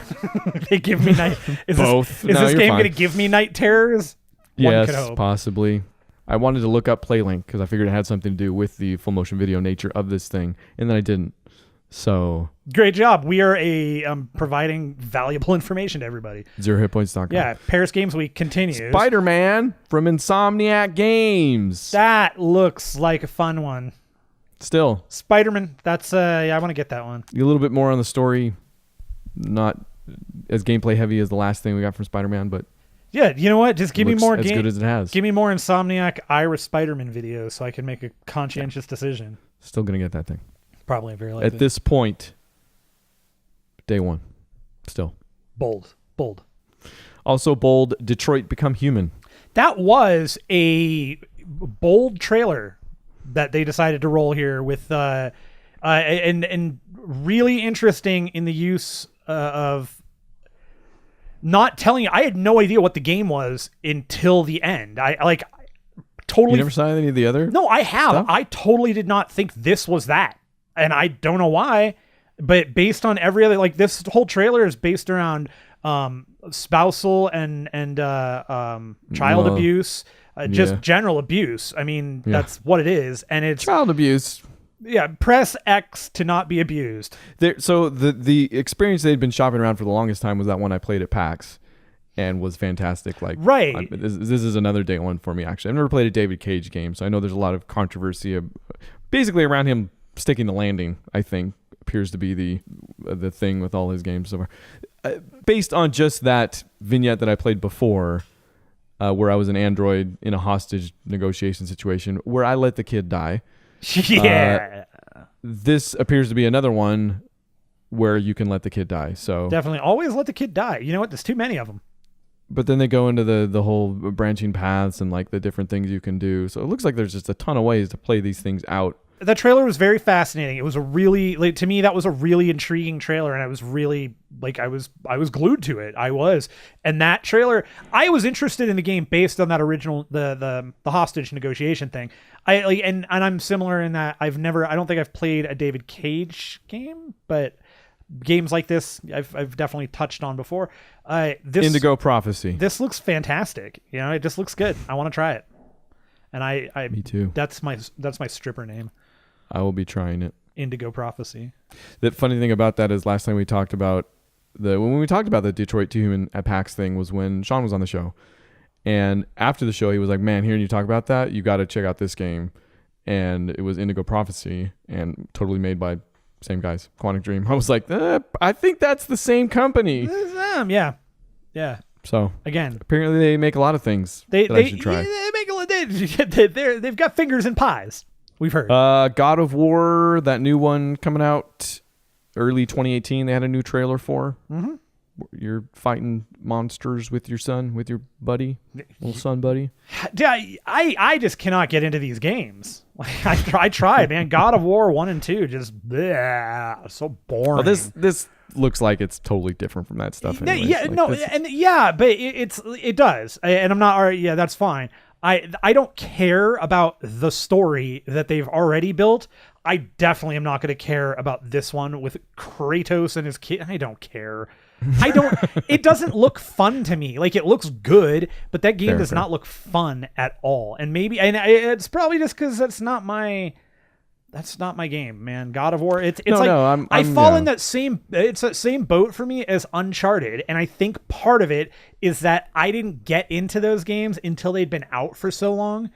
They give me night. Both. Is this game going to give me Night Terrors? Yes, possibly. I wanted to look up PlayLink because I figured it had something to do with the full motion video nature of this thing, and then I didn't. So great job. We are providing valuable information to everybody. 0HITPOINTS.com. Yeah. Paris Games Week continues. Spider-Man from Insomniac Games. That looks like a fun one. Still, Spider-Man. That's I want to get that one. A little bit more on the story, not as gameplay heavy as the last thing we got from Spider-Man, but yeah, you know what? Just give me more as good as it has. Give me more Insomniac Iris Spider-Man videos so I can make a conscientious decision. Still gonna get that thing. Probably very likely. At this point, day one, still bold. Also bold. Detroit Become Human. That was a bold trailer that they decided to roll here with and really interesting in the use of not telling you. I had no idea what the game was until the end. I totally. You never saw any of the other? No, I have. Stuff? I totally did not think this was that, and I don't know why. But based on every other, like this whole trailer is based around spousal and child abuse. Just general abuse. I mean, that's what it is. And it's child abuse. Yeah. Press X to not be abused. So the experience they'd been shopping around for the longest time was that one I played at PAX and was fantastic. Like, right. This is another day one for me, actually. I've never played a David Cage game, so I know there's a lot of controversy basically around him sticking the landing, I think, appears to be the thing with all his games so far. Based on just that vignette that I played before, where I was an android in a hostage negotiation situation where I let the kid die. Yeah. This appears to be another one where you can let the kid die. So definitely always let the kid die. You know what? There's too many of them. But then they go into the whole branching paths and like the different things you can do. So it looks like there's just a ton of ways to play these things out. The trailer was very fascinating. It was a really, like, to me, that was a really intriguing trailer, and I was really like, I was glued to it. I was, and that trailer, I was interested in the game based on that original, the hostage negotiation thing. And I'm similar in that I don't think I've played a David Cage game, but games like this, I've definitely touched on before. Indigo Prophecy. This looks fantastic. You know, it just looks good. I want to try it, and me too. That's my stripper name. I will be trying it. Indigo Prophecy. The funny thing about that is last time we talked about when we talked about the Detroit 2 Human at PAX thing was when Shaun was on the show. And after the show, he was like, man, hearing you talk about that, you got to check out this game. And it was Indigo Prophecy and totally made by same guys, Quantic Dream. I was like, I think that's the same company. Yeah. Yeah. So again, apparently they make a lot of things that I should try. They've got fingers in pies. We've heard. God of War, that new one coming out early 2018. They had a new trailer for. Mm-hmm. You're fighting monsters with your son, with your buddy, little son buddy. I just cannot get into these games. I tried, man. God of War 1 and 2, just so boring. Oh, this looks like it's totally different from that stuff. Anyways. But it does, and I'm not. Yeah, that's fine. I don't care about the story that they've already built. I definitely am not going to care about this one with Kratos and his kid. I don't care. It doesn't look fun to me. Like, it looks good, but that game does not look fun at all. And it's probably just because that's not my game, man. God of War. I fall in that same boat for me as Uncharted. And I think part of it is that I didn't get into those games until they'd been out for so long.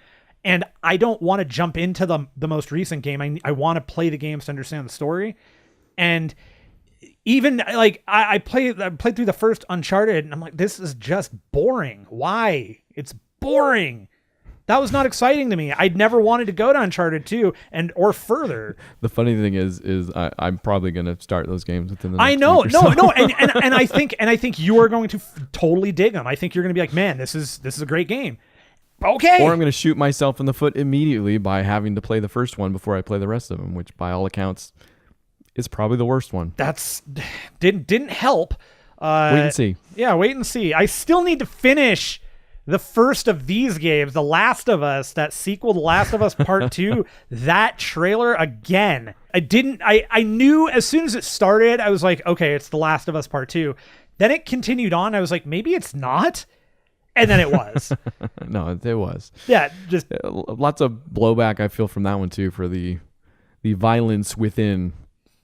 And I don't want to jump into the most recent game. I want to play the games to understand the story. And even like I played through the first Uncharted and I'm like, this is just boring. Why? It's boring. That was not exciting to me. I'd never wanted to go to Uncharted 2 or further. The funny thing is I'm probably going to start those games within the next I know, week no, or so. and I think you are going to totally dig them. I think you're going to be like, man, this is a great game. Okay. Or I'm going to shoot myself in the foot immediately by having to play the first one before I play the rest of them, which by all accounts is probably the worst one. Didn't help. Wait and see. Yeah, wait and see. I still need to finish the first of these games, The Last of Us, that sequel, The Last of Us Part 2, that trailer again. I knew as soon as it started, I was like, okay, it's The Last of Us Part 2. Then it continued on. I was like, maybe it's not. And then it was. No, it was. Yeah, just lots of blowback I feel from that one too for the violence within.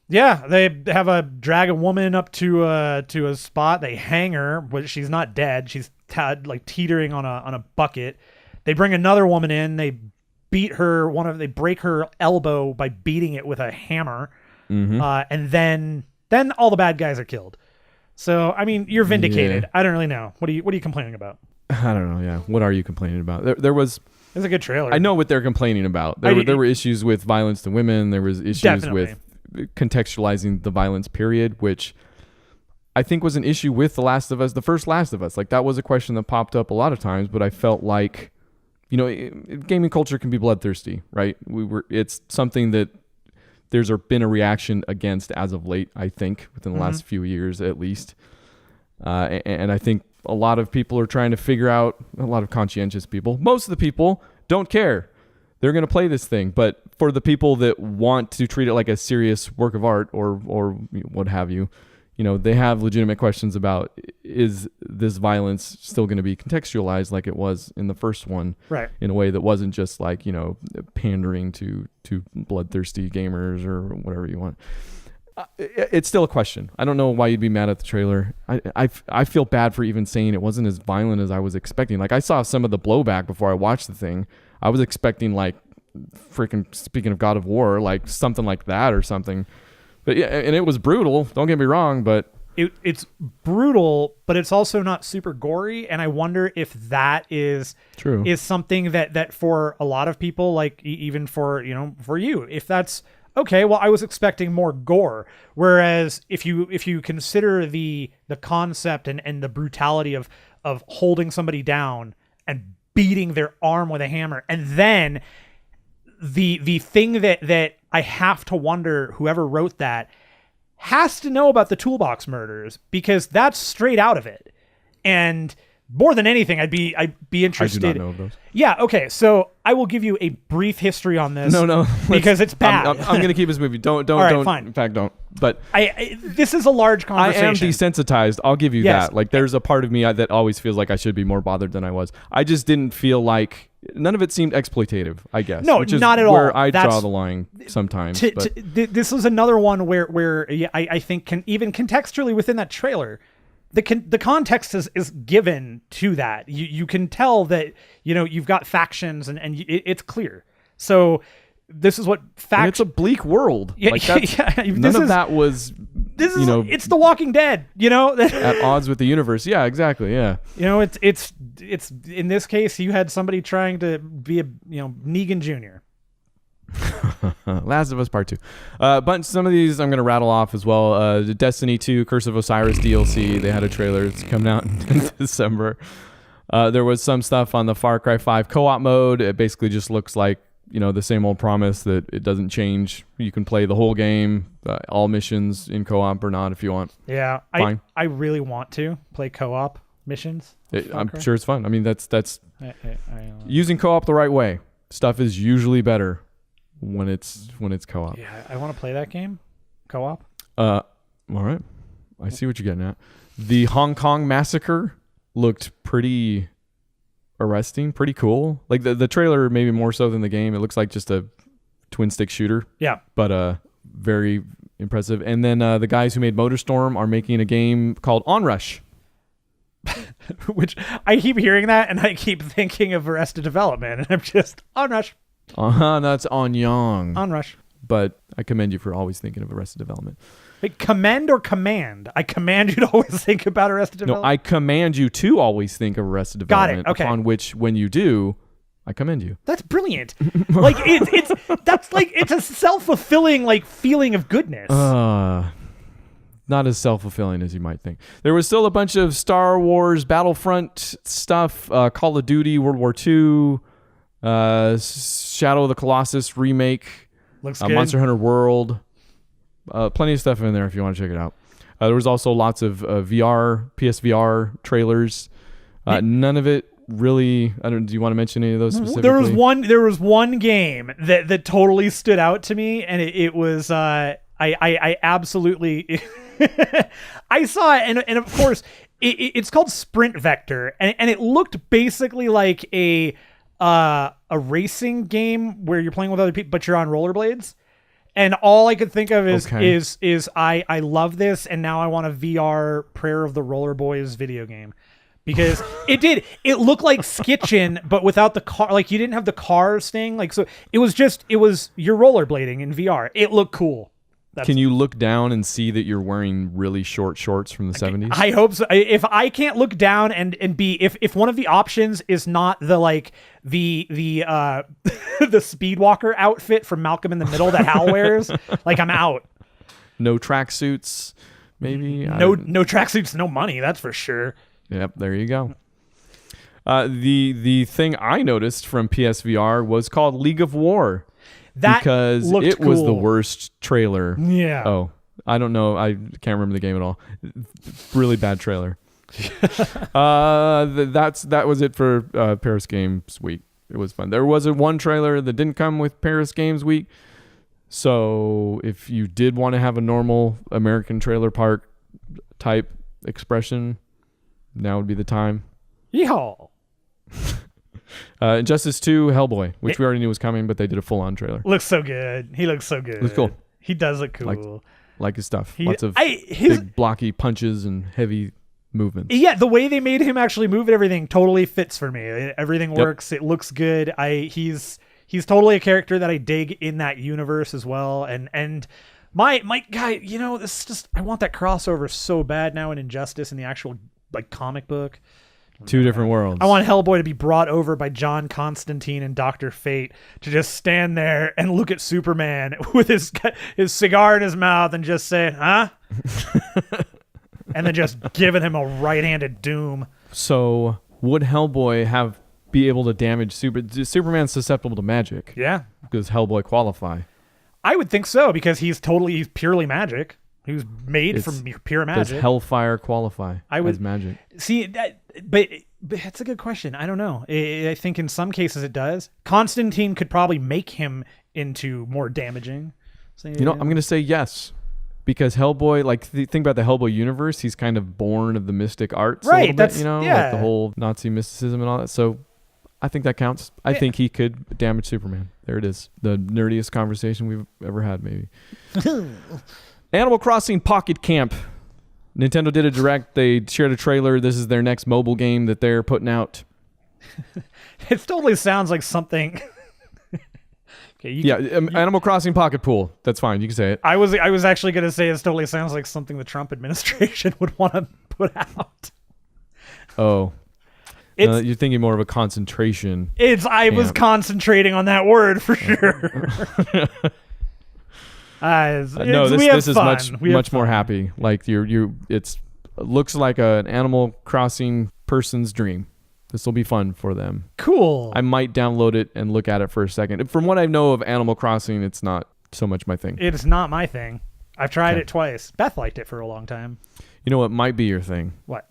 Yeah, they have a drag a woman up to a spot. They hang her, but she's not dead. She's like teetering on a bucket. They bring another woman in. They beat her. They break her elbow by beating it with a hammer. Mm-hmm. And then all the bad guys are killed. So I mean, you're vindicated. Yeah. I don't really know. What are you complaining about? I don't know. Yeah, what are you complaining about? There was. It's a good trailer. I know what they're complaining about. There were issues with violence to women. There was issues with contextualizing the violence period, which I think was an issue with The Last of Us, the first Last of Us. Like, that was a question that popped up a lot of times, but I felt like, gaming culture can be bloodthirsty, right? It's something that there's been a reaction against as of late, I think, within the last few years at least. And I think a lot of people are trying to figure out, a lot of conscientious people, most of the people don't care. They're going to play this thing. But for the people that want to treat it like a serious work of art or what have you, they have legitimate questions about, is this violence still going to be contextualized like it was in the first one, right? In a way that wasn't just like, pandering to bloodthirsty gamers or whatever you want. It's still a question. I don't know why you'd be mad at the trailer. I feel bad for even saying it wasn't as violent as I was expecting. Like, I saw some of the blowback before I watched the thing. I was expecting, like, freaking, speaking of God of War, like something like that or something. But yeah, and it was brutal. Don't get me wrong, but it's brutal, but it's also not super gory. And I wonder if that is true. Is something that for a lot of people, like even for for you, if that's okay. Well, I was expecting more gore. Whereas if you consider the concept and the brutality of holding somebody down and beating their arm with a hammer, and then the thing that I have to wonder, whoever wrote that has to know about the Toolbox murders, because that's straight out of it. And more than anything, I'd be interested. I do not know of those. Yeah. Okay. So I will give you a brief history on this. No, because it's bad. I'm going to keep this movie. Don't. Fine. In fact, don't. But this is a large conversation. I am desensitized. I'll give you that. Like, there's a part of me that always feels like I should be more bothered than I was. I just didn't feel like, none of it seemed exploitative, I guess. No, which is not at all. Where I draw the line sometimes. This was another one where I think even contextually within that trailer, the context is given to that. You can tell that you've got factions and it's clear. So this is what fact. It's a bleak world. Yeah, like none of that was. This is it's The Walking Dead. At odds with the universe. Yeah, exactly. Yeah. It's in this case you had somebody trying to be a Negan Jr. Last of Us Part 2. But some of these I'm going to rattle off as well. The Destiny 2 Curse of Osiris DLC. They had a trailer. It's coming out in December. There was some stuff on the Far Cry 5 co-op mode. It basically just looks like the same old promise that it doesn't change. You can play the whole game, all missions in co-op or not if you want. Yeah, fine. I really want to play co-op, missions. I'm sure it's fun. I mean, that's using co-op the right way. Stuff is usually better when it's co-op. Yeah, I want to play that game. Co-op. All right. I see what you're getting at. The Hong Kong Massacre looked pretty arresting, pretty cool. Like the trailer, maybe more so than the game. It looks like just a twin stick shooter. Yeah. But very impressive. And then the guys who made MotorStorm are making a game called Onrush. Which I keep hearing that and I keep thinking of Arrested Development, and I'm just Onrush. That's Onyang. Onrush. But I commend you for always thinking of Arrested Development. Wait, commend or command? I command you to always think about Arrested Development. No, I command you to always think of Arrested Development. Got it. Okay. Upon which, when you do, I commend you. That's brilliant. Like it's a self-fulfilling like feeling of goodness. Not as self-fulfilling as you might think. There was still a bunch of Star Wars Battlefront stuff, Call of Duty, World War II, Shadow of the Colossus remake, Looks good. Monster Hunter World. Plenty of stuff in there if you want to check it out. There was also lots of VR, PSVR trailers. None of it really. Do you want to mention any of those specifically? There was one game that totally stood out to me, and it was I absolutely I saw it, and of course it's called Sprint Vector, and it looked basically like a racing game where you're playing with other people, but you're on rollerblades. And all I could think of is I love this, and now I want a VR Prayer of the Roller Boys video game. Because it looked like Skitchin, but without the car. Like, you didn't have the cars thing. Like, so it was you're rollerblading in VR. It looked cool. Can you look down and see that you're wearing really short shorts from the 70s? I hope so. If I can't look down and be, if one of the options is not the the Speedwalker outfit from Malcolm in the Middle that Hal wears, like, I'm out. No tracksuits, maybe. No tracksuits, no money. That's for sure. Yep, there you go. The thing I noticed from PSVR was called League of War. Because it was the worst trailer. Yeah. Oh, I don't know. I can't remember the game at all. Really bad trailer. That was it for Paris Games Week. It was fun. There was one trailer that didn't come with Paris Games Week. So if you did want to have a normal American trailer park type expression, now would be the time. Yeehaw. Injustice 2 Hellboy, which we already knew was coming, but they did a full-on trailer. Looks so good. He looks so good. Looks cool. He does look cool. Like his stuff. Lots of big blocky punches and heavy movements. Yeah, the way they made him actually move and everything totally fits for me. Everything works. It looks good. He's totally a character that I dig in that universe as well. And my guy, this is just, I want that crossover so bad now in Injustice and the actual comic book. Two different worlds. I want Hellboy to be brought over by John Constantine and Dr. Fate to just stand there and look at Superman with his cigar in his mouth and just say, huh? And then just giving him a right-handed doom. So would Hellboy be able to damage Superman's susceptible to magic? Yeah. Does Hellboy qualify? I would think so, because he's purely magic. He was made from pure magic. Does Hellfire qualify as magic? See, but that's a good question. I don't know. I think in some cases it does. Constantine could probably make him into more damaging. So, I'm going to say yes. Because Hellboy, think about the Hellboy universe, he's kind of born of the mystic arts a little bit, like the whole Nazi mysticism and all that. So I think that counts. I think he could damage Superman. There it is. The nerdiest conversation we've ever had, maybe. Animal Crossing Pocket Camp. Nintendo did a direct. They shared a trailer. This is their next mobile game that they're putting out. It totally sounds like something. Okay, Animal Crossing Pocket Pool. That's fine. You can say it. I was actually going to say it totally sounds like something the Trump administration would want to put out. Oh. You're thinking more of a concentration. I was concentrating on that word for sure. This is much more happy. Like it looks like an Animal Crossing person's dream. This will be fun for them. Cool. I might download it and look at it for a second. From what I know of Animal Crossing, it's not so much my thing. It's not my thing. I've tried it twice. Beth liked it for a long time. You know what might be your thing? What?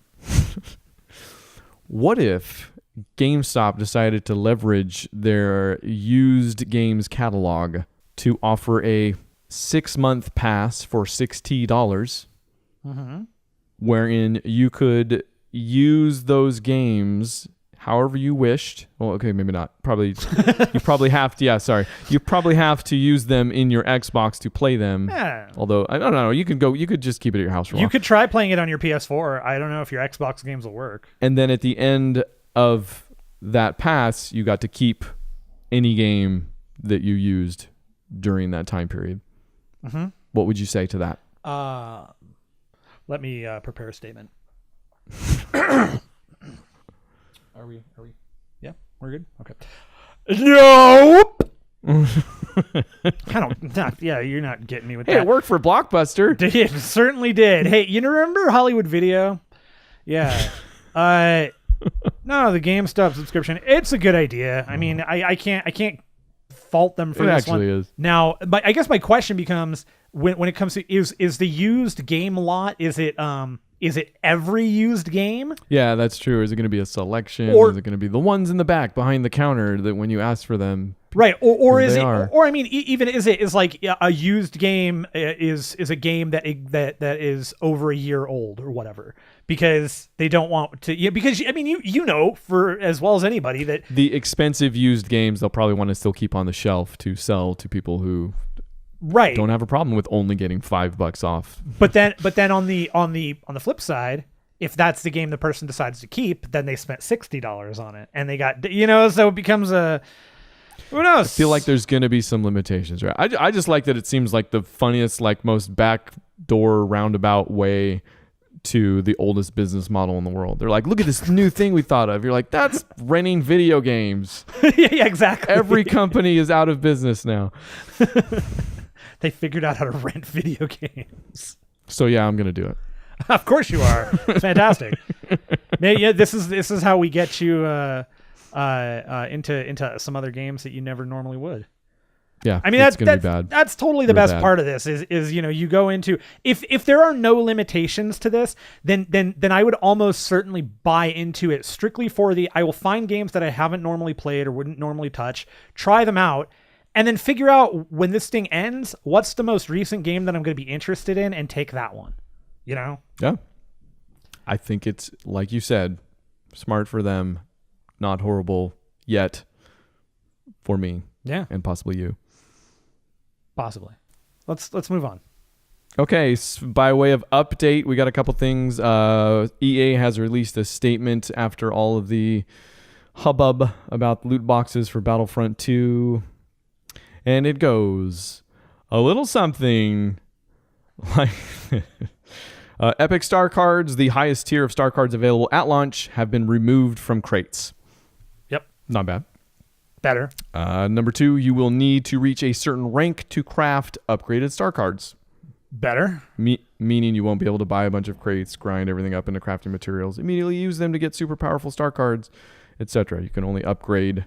What if GameStop decided to leverage their used games catalog to offer a 6-month pass for $60, wherein you could use those games however you wished. Well, okay, maybe not. Probably you probably have to. Yeah, sorry. You probably have to use them in your Xbox to play them. Yeah. Although I don't know, you could just keep it at your house for a while. You could try playing it on your PS4. I don't know if your Xbox games will work. And then at the end of that pass, you got to keep any game that you used during that time period. What would you say to that? Let me prepare a statement. Are we? Yeah, we're good. Okay. Nope. Yeah, you're not getting me with that. Hey, it worked for Blockbuster. It certainly did. Hey, you remember Hollywood Video? Yeah. No, the GameStop subscription. It's a good idea. I mean, I can't fault them for this one. It actually is. Now, but I guess my question becomes when it comes to is the used game lot, is it every used game? Yeah, that's true. Is it going to be a selection? Or is it going to be the ones in the back behind the counter that when you ask for them? Right. Or is it or I mean even is like a used game is a game that is over a year old or whatever, because they don't want to because I mean you know for as well as anybody that the expensive used games they'll probably want to still keep on the shelf to sell to people who don't have a problem with only getting $5 off. But then on the flip side, if that's the game the person decides to keep, then they spent $60 on it and they got so it becomes a who knows? I feel like there's going to be some limitations, right? I just like that it seems like the funniest, like most backdoor roundabout way to the oldest business model in the world. They're like, look at this new thing we thought of. You're like, that's renting video games. Yeah, exactly. Every company is out of business now. They figured out how to rent video games. So yeah, I'm going to do it. Of course you are. It's fantastic. Yeah, this is how we get you into some other games that you never normally would. Yeah, I mean that's bad. That's totally the best part of this is you go into if there are no limitations to this, then I would almost certainly buy into it strictly for I will find games that I haven't normally played or wouldn't normally touch, try them out, and then figure out when this thing ends, what's the most recent game that I'm going to be interested in and take that one. Yeah. I think it's like you said, smart for them, not horrible yet for me. Yeah. And possibly you. Possibly. Let's move on. Okay, by way of update, we got a couple things. EA has released a statement after all of the hubbub about loot boxes for Battlefront 2. And it goes a little something like Epic Star Cards, the highest tier of Star Cards available at launch, have been removed from crates. Yep. Not bad. Better. Number 2, you will need to reach a certain rank to craft upgraded Star Cards. Better. Meaning you won't be able to buy a bunch of crates, grind everything up into crafting materials, immediately use them to get super powerful Star Cards, etc. You can only upgrade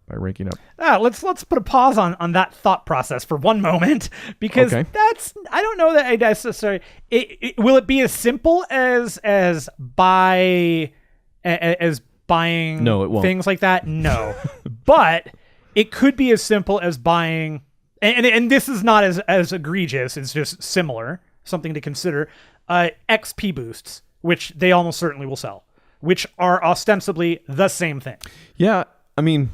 by ranking up. Let's put a pause on that thought process for one moment, because that's I don't know that I necessarily will it be as simple as buying no, it won't. Things like that? No. But it could be as simple as buying and this is not as egregious, it's just similar, something to consider, XP boosts, which they almost certainly will sell, which are ostensibly the same thing. Yeah, I mean,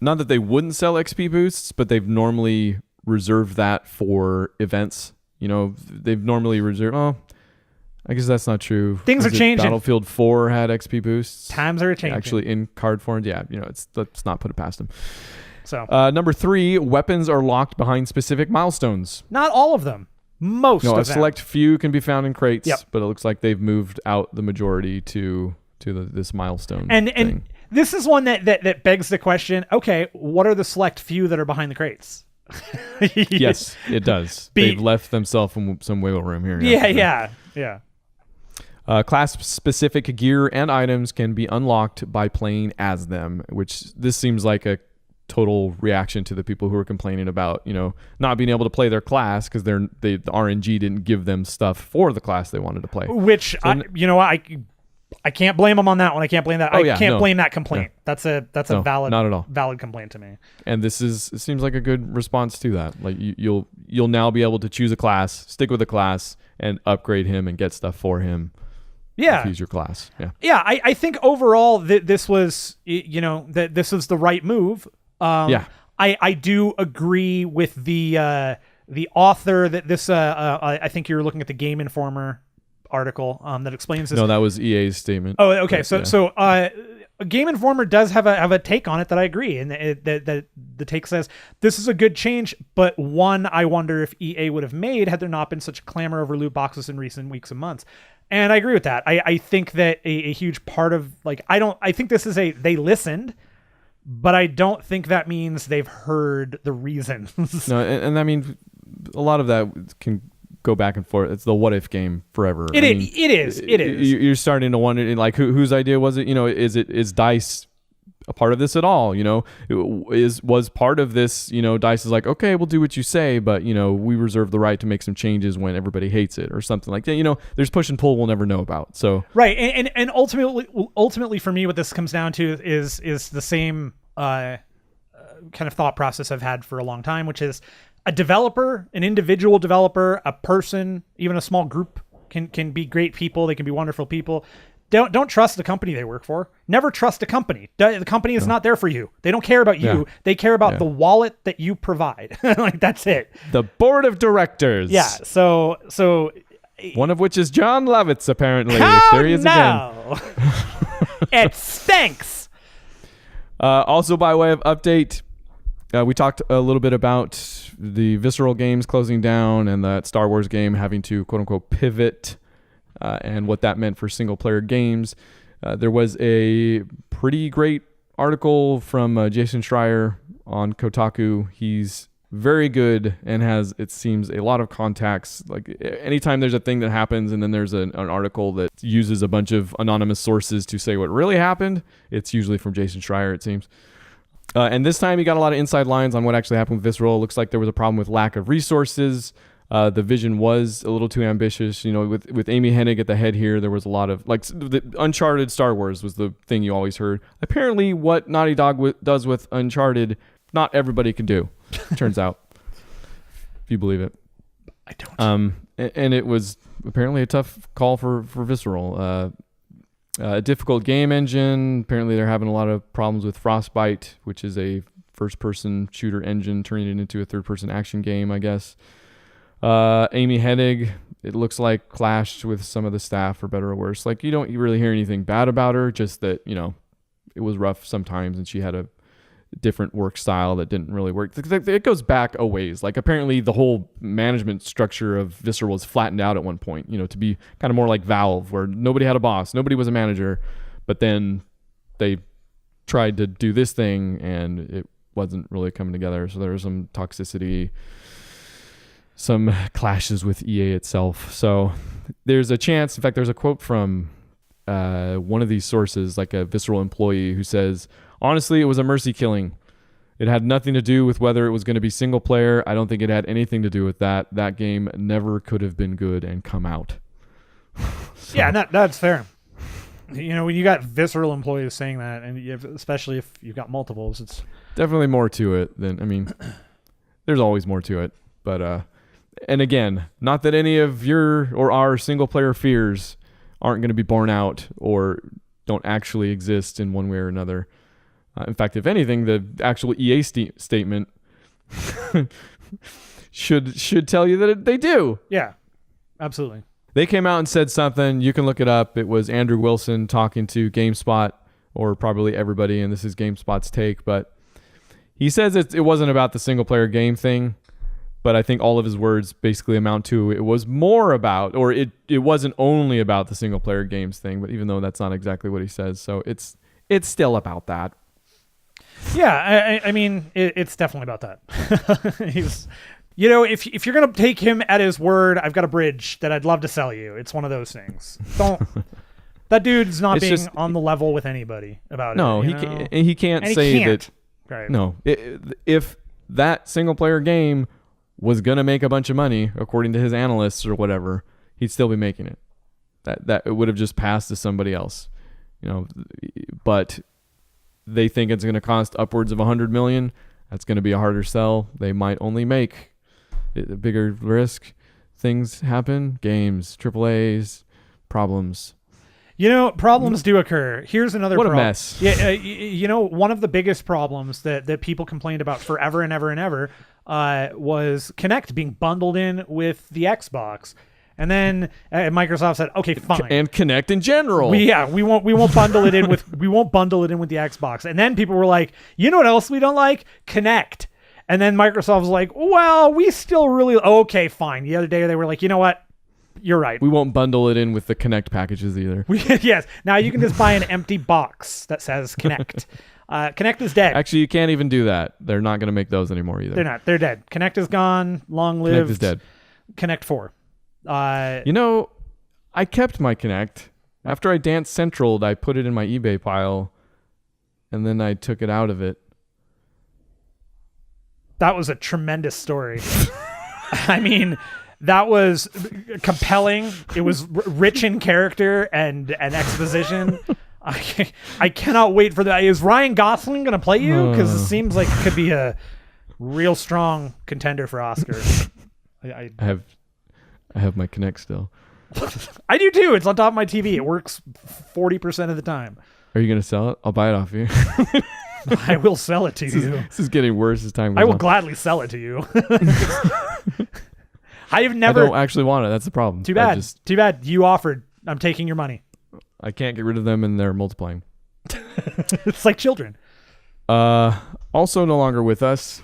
not that they wouldn't sell XP boosts, but they've normally reserved that for events. They've normally reserved... Oh, I guess that's not true. Things are changing. Battlefield 4 had XP boosts. Times are changing. Actually, in card form, yeah. Let's not put it past them. So, number 3, weapons are locked behind specific milestones. Not all of them. Most of them. A select few can be found in crates, yep. But it looks like they've moved out the majority to this milestone. And this is one that begs the question, okay, what are the select few that are behind the crates? Yes, it does. They've left themselves some wiggle room here. Yeah. Class-specific gear and items can be unlocked by playing as them, which this seems like a total reaction to the people who are complaining about, not being able to play their class because the RNG didn't give them stuff for the class they wanted to play. Which, I can't blame him on that one. I can't blame that. I can't blame that complaint. Yeah. That's a valid, not at all. valid complaint to me. And it seems like a good response to that. Like you'll now be able to choose a class, stick with a class, and upgrade him and get stuff for him. Yeah, use your class. Yeah. I think overall this was this was the right move. I do agree with the author that this. I think you're looking at the Game Informer article that explains this. No, that was EA's statement. Oh, okay. So Game Informer does have a take on it that I agree, and that the take says this is a good change, but one I wonder if EA would have made had there not been such a clamor over loot boxes in recent weeks and months. And I agree with that. I think that a huge part of I think this is they listened, but I don't think that means they've heard the reasons. No, and I mean a lot of that can go back and forth. It's the what if game forever. It is. You're starting to wonder, like, whose idea was it? Is DICE a part of this at all? Was part of this? DICE is like, okay, we'll do what you say, but we reserve the right to make some changes when everybody hates it or something like that. There's push and pull we'll never know about. So right, and ultimately for me, what this comes down to is the same kind of thought process I've had for a long time, which is a developer, an individual developer, a person, even a small group can be great people. They can be wonderful people. Don't trust the company they work for. Never trust a company. The company is not there for you. They don't care about you. Yeah. They care about the wallet that you provide. That's it. The board of directors. Yeah. So one of which is John Lovitz, apparently. There he is again. It stinks. Also, by way of update, we talked a little bit about the Visceral games closing down and that Star Wars game having to quote unquote pivot and what that meant for single player games. There was a pretty great article from Jason Schreier on Kotaku. He's very good and has, it seems, a lot of contacts. Like anytime there's a thing that happens and then there's an article that uses a bunch of anonymous sources to say what really happened, it's usually from Jason Schreier, it seems. And this time he got a lot of inside lines on what actually happened with Visceral. It looks like there was a problem with lack of resources. The vision was a little too ambitious. With Amy Hennig at the head here, there was a lot of the Uncharted Star Wars was the thing you always heard. Apparently what Naughty Dog does with Uncharted, not everybody can do, turns out, if you believe it. I don't. And it was apparently a tough call for Visceral. A difficult game engine. Apparently they're having a lot of problems with Frostbite, which is a first-person shooter engine, turning it into a third-person action game, I guess. Amy Hennig, it looks like, clashed with some of the staff, for better or worse. Like, you don't really hear anything bad about her, just that, it was rough sometimes, and she had a different work style that didn't really work. It goes back a ways. Like, apparently the whole management structure of Visceral was flattened out at one point, to be kind of more like Valve, where nobody had a boss, nobody was a manager, but then they tried to do this thing and it wasn't really coming together. So there was some toxicity, some clashes with EA itself. So there's a chance, in fact, there's a quote from one of these sources, like a Visceral employee, who says, "Honestly, it was a mercy killing. It had nothing to do with whether it was going to be single player. I don't think it had anything to do with that. That game never could have been good and come out." So. Yeah, that's fair. When you got Visceral employees saying that, and especially if you've got multiples, it's definitely more to it than, there's always more to it. But, and again, not that any of your or our single player fears aren't going to be borne out or don't actually exist in one way or another. In fact, if anything, the actual EA statement should tell you that they do. Yeah, absolutely. They came out and said something. You can look it up. It was Andrew Wilson talking to GameSpot, or probably everybody, and this is GameSpot's take. But he says it wasn't about the single-player game thing, but I think all of his words basically amount to it was more about, or it wasn't only about the single-player games thing, but even though that's not exactly what he says. So it's still about that. Yeah, I mean, it's definitely about that. He's, if you're gonna take him at his word, I've got a bridge that I'd love to sell you. It's one of those things. That dude's not being on the level with anybody about it. No, he can't say that. Right. No, if that single player game was gonna make a bunch of money, according to his analysts or whatever, he'd still be making it. That it would have just passed to somebody else, but they think it's going to cost upwards of 100 million. That's going to be a harder sell. They might only make a bigger risk. Things happen. Games, AAAs, problems. Problems do occur. Here's another What problem. a mess. Yeah, one of the biggest problems that people complained about forever and ever and ever was Kinect being bundled in with the Xbox. And then Microsoft said, "Okay, fine." And Kinect in general. We won't bundle it in with the Xbox. And then people were like, "You know what else we don't like? Kinect." And then Microsoft was like, "Well, we still really okay, fine." The other day they were like, "You know what? You're right. We won't bundle it in with the Kinect packages either." Yes. Now you can just buy an empty box that says Kinect. Kinect is dead. Actually, you can't even do that. They're not going to make those anymore either. They're not. They're dead. Kinect is gone. Long lived. Kinect is dead. Kinect 4. I kept my Kinect. After I Dance Central'd, I put it in my eBay pile, and then I took it out of it. That was a tremendous story. I mean, that was compelling. It was rich in character and exposition. I cannot wait for that. Is Ryan Gosling going to play you? Because it seems like it could be a real strong contender for Oscar. I have my Kinect still. I do too. It's on top of my TV. It works 40% of the time. Are you going to sell it? I'll buy it off you. I will sell it to you. This is getting worse as time goes on. I will gladly sell it to you. I don't actually want it. That's the problem. Too bad. Too bad. You offered. I'm taking your money. I can't get rid of them and they're multiplying. It's like children. Also no longer with us.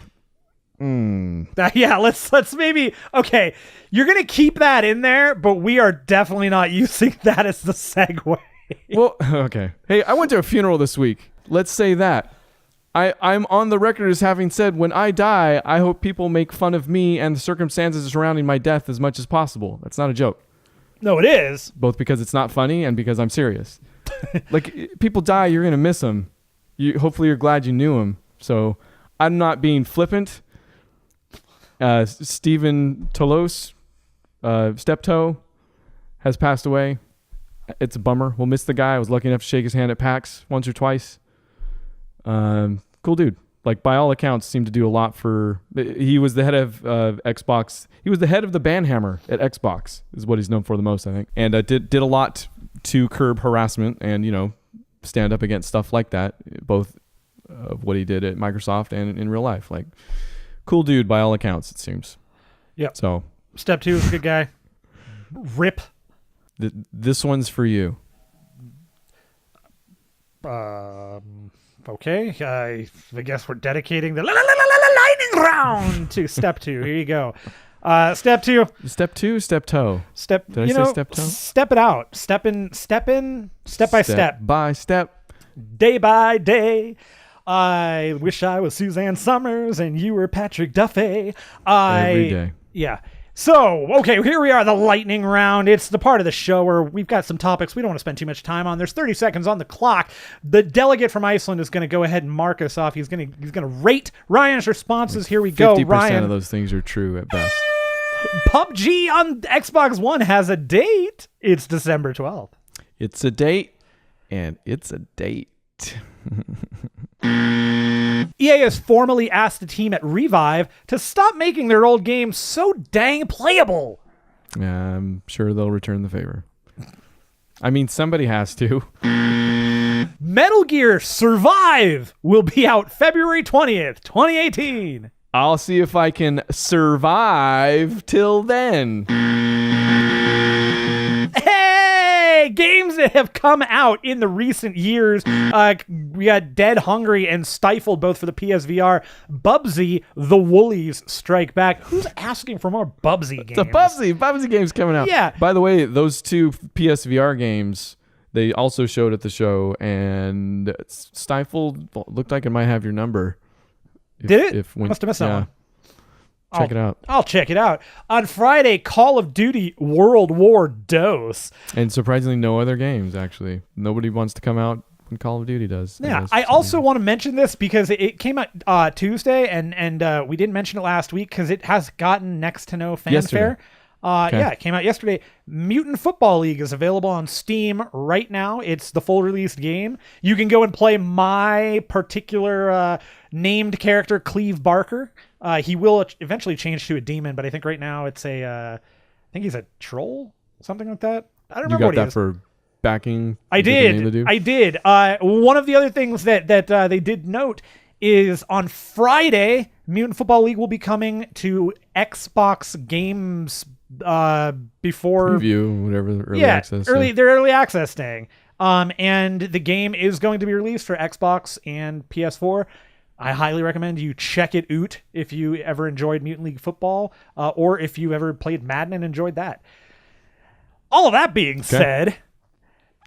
Yeah, let's maybe. Okay, you're going to keep that in there, but we are definitely not using that as the segue. Well, okay. Hey, I went to a funeral this week. Let's say that. I'm on the record as having said, when I die, I hope people make fun of me and the circumstances surrounding my death as much as possible. That's not a joke. No, it is. Both because it's not funny and because I'm serious. Like, people die, you're going to miss them. Hopefully you're glad you knew them. So I'm not being flippant. Stephen Tolos, Steptoe, has passed away. It's a bummer. We'll miss the guy. I was lucky enough to shake his hand at PAX once or twice. Cool dude. Like, by all accounts, seemed to do a lot for... He was the head of Xbox. He was the head of the banhammer at Xbox, is what he's known for the most, I think. And did a lot to curb harassment and, stand up against stuff like that, both of what he did at Microsoft and in real life. Like, cool dude by all accounts, it seems. Yeah. So Step 2 is a good guy. Rip. This one's for you. Okay. I guess we're dedicating the lightning round to Step 2. Here you go. Step 2. Step 2, step toe. Did I say step toe? Step it out. Step by step. Step by step. Day by day. I wish I was Suzanne Summers and you were Patrick Duffy. Every day. Yeah. So, okay, here we are, the lightning round. It's the part of the show where we've got some topics we don't want to spend too much time on. There's 30 seconds on the clock. The delegate from Iceland is going to go ahead and mark us off. He's going to rate Ryan's responses. Here we go, Ryan. 50% of those things are true at best. PUBG on Xbox One has a date. It's December 12th. It's a date, and it's a date. EA has formally asked the team at Revive to stop making their old games so dang playable. I'm sure they'll return the favor. I mean, somebody has to. Metal Gear Survive will be out February 20th, 2018. I'll see if I can survive till then. Hey! Games that have come out in the recent years. We got Dead Hungry and Stifled, both for the PSVR. Bubsy, The Woolies Strike Back. Who's asking for more Bubsy games? The Bubsy game's coming out. Yeah. By the way, those two PSVR games, they also showed at the show, and Stifled looked like it might have your number. Did it? Must have missed that one. Check it out. I'll check it out. On Friday, Call of Duty World War DOS. And surprisingly, no other games, actually. Nobody wants to come out when Call of Duty does. Yeah, I also want to mention this because it came out Tuesday, and we didn't mention it last week because it has gotten next to no fanfare. Yeah, it came out yesterday. Mutant Football League is available on Steam right now. It's the full released game. You can go and play my particular named character, Cleve Barker. He will eventually change to a demon, but I think right now it's I think he's a troll, something like that. I don't remember what he is. You got that for backing? I did. One of the other things that they did note is on Friday, Mutant Football League will be coming to Xbox games before preview, whatever the early access. Their early access thing. And the game is going to be released for Xbox and PS4. I highly recommend you check it out if you ever enjoyed Mutant League Football, or if you ever played Madden and enjoyed that. All of that being said,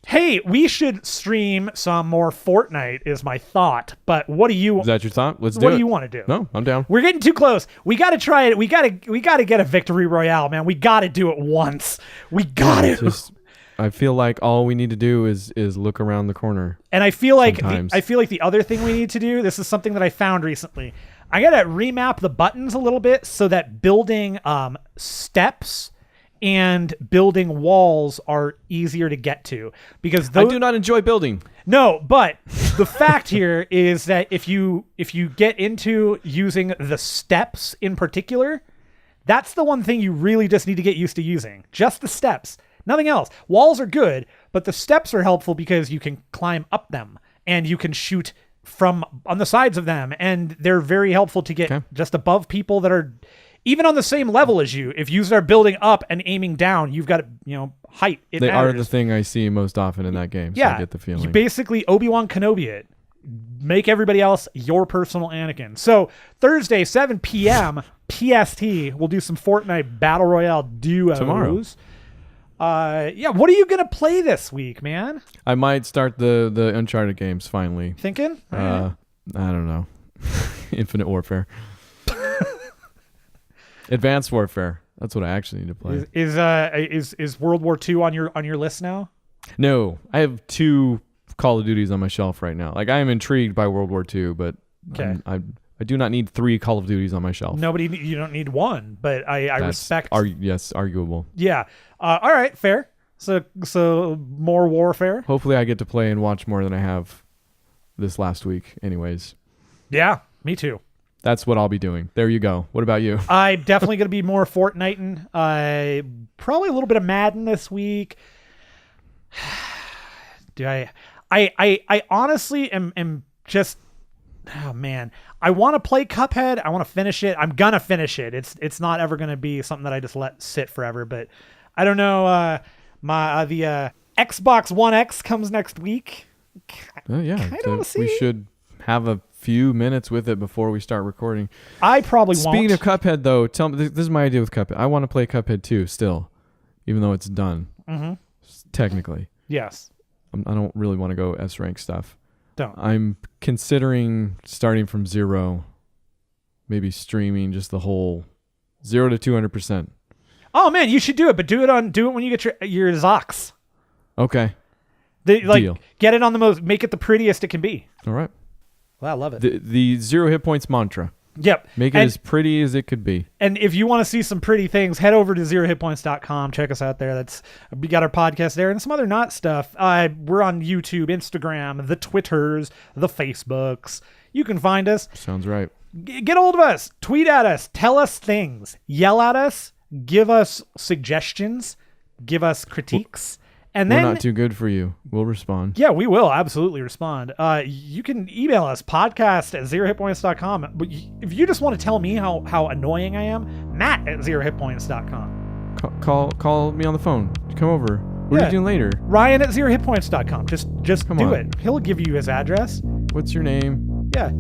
hey, we should stream some more Fortnite is my thought. But what do you... Is that your thought? Let's do it. What do you want to do? No, I'm down. We're getting too close. We got to try it. We got to get a victory royale, man. We got to do it once. We got to. I feel like all we need to do is look around the corner. And I feel like the other thing we need to do, this is something that I found recently. I got to remap the buttons a little bit so that building steps and building walls are easier to get to, because I do not enjoy building. No, but the fact here is that if you get into using the steps in particular, that's the one thing you really just need to get used to using. Just the steps. Nothing else. Walls are good, but the steps are helpful because you can climb up them and you can shoot from on the sides of them, and they're very helpful to get just above people that are even on the same level as you. If you start building up and aiming down, you've got height. They are the thing I see most often in that game. So I get the feeling. You basically Obi-Wan Kenobi it. Make everybody else your personal Anakin. So Thursday, 7 p.m. PST, we'll do some Fortnite Battle Royale duos. Tomorrow. What are you going to play this week, man? I might start the Uncharted games finally. Thinking? I don't know. Infinite Warfare. Advanced Warfare. That's what I actually need to play. Is World War II on your list now? No, I have 2 Call of Duties on my shelf right now. Like, I am intrigued by World War II, but I do not need 3 Call of Duties on my shelf. You don't need 1, but I respect. Yes, arguable. Yeah. All right, fair. So more warfare. Hopefully, I get to play and watch more than I have this last week. Anyways. Yeah, me too. That's what I'll be doing. There you go. What about you? I'm definitely going to be more Fortniteing. Probably a little bit of Madden this week. I honestly am just, oh man, I want to play Cuphead. I want to finish it. I'm gonna finish it. It's not ever gonna be something that I just let sit forever. But I don't know. The Xbox One X comes next week. We should have a few minutes with it before we start recording. I probably won't. Speaking of Cuphead, though, tell me, this is my idea with Cuphead. I want to play Cuphead 2 still, even though it's done. Mm-hmm. Technically. Yes. I don't really want to go S rank stuff. Don't. I'm considering starting from 0, maybe streaming just the whole 0 to 200%. Oh man, you should do it, but do it when you get your Zox. Okay. Deal. Get it on make it the prettiest it can be. All right. Well, I love it. The 0 hit points mantra. Yep. Make it as pretty as it could be. And if you want to see some pretty things, head over to 0hitpoints.com. Check us out there. We got our podcast there and some other not stuff. We're on YouTube, Instagram, the Twitters, the Facebooks. You can find us. Sounds right. Get hold of us. Tweet at us. Tell us things. Yell at us. Give us suggestions. Give us critiques. And then, we're not too good for you. We'll respond. Yeah, we will absolutely respond. You can email us, podcast@0hitpoints.com. But if you just want to tell me how annoying I am, Matt@0hitpoints.com. Call me on the phone. Come over. What are you doing later? Ryan@0hitpoints.com. Just do it. He'll give you his address. What's your name? Yeah.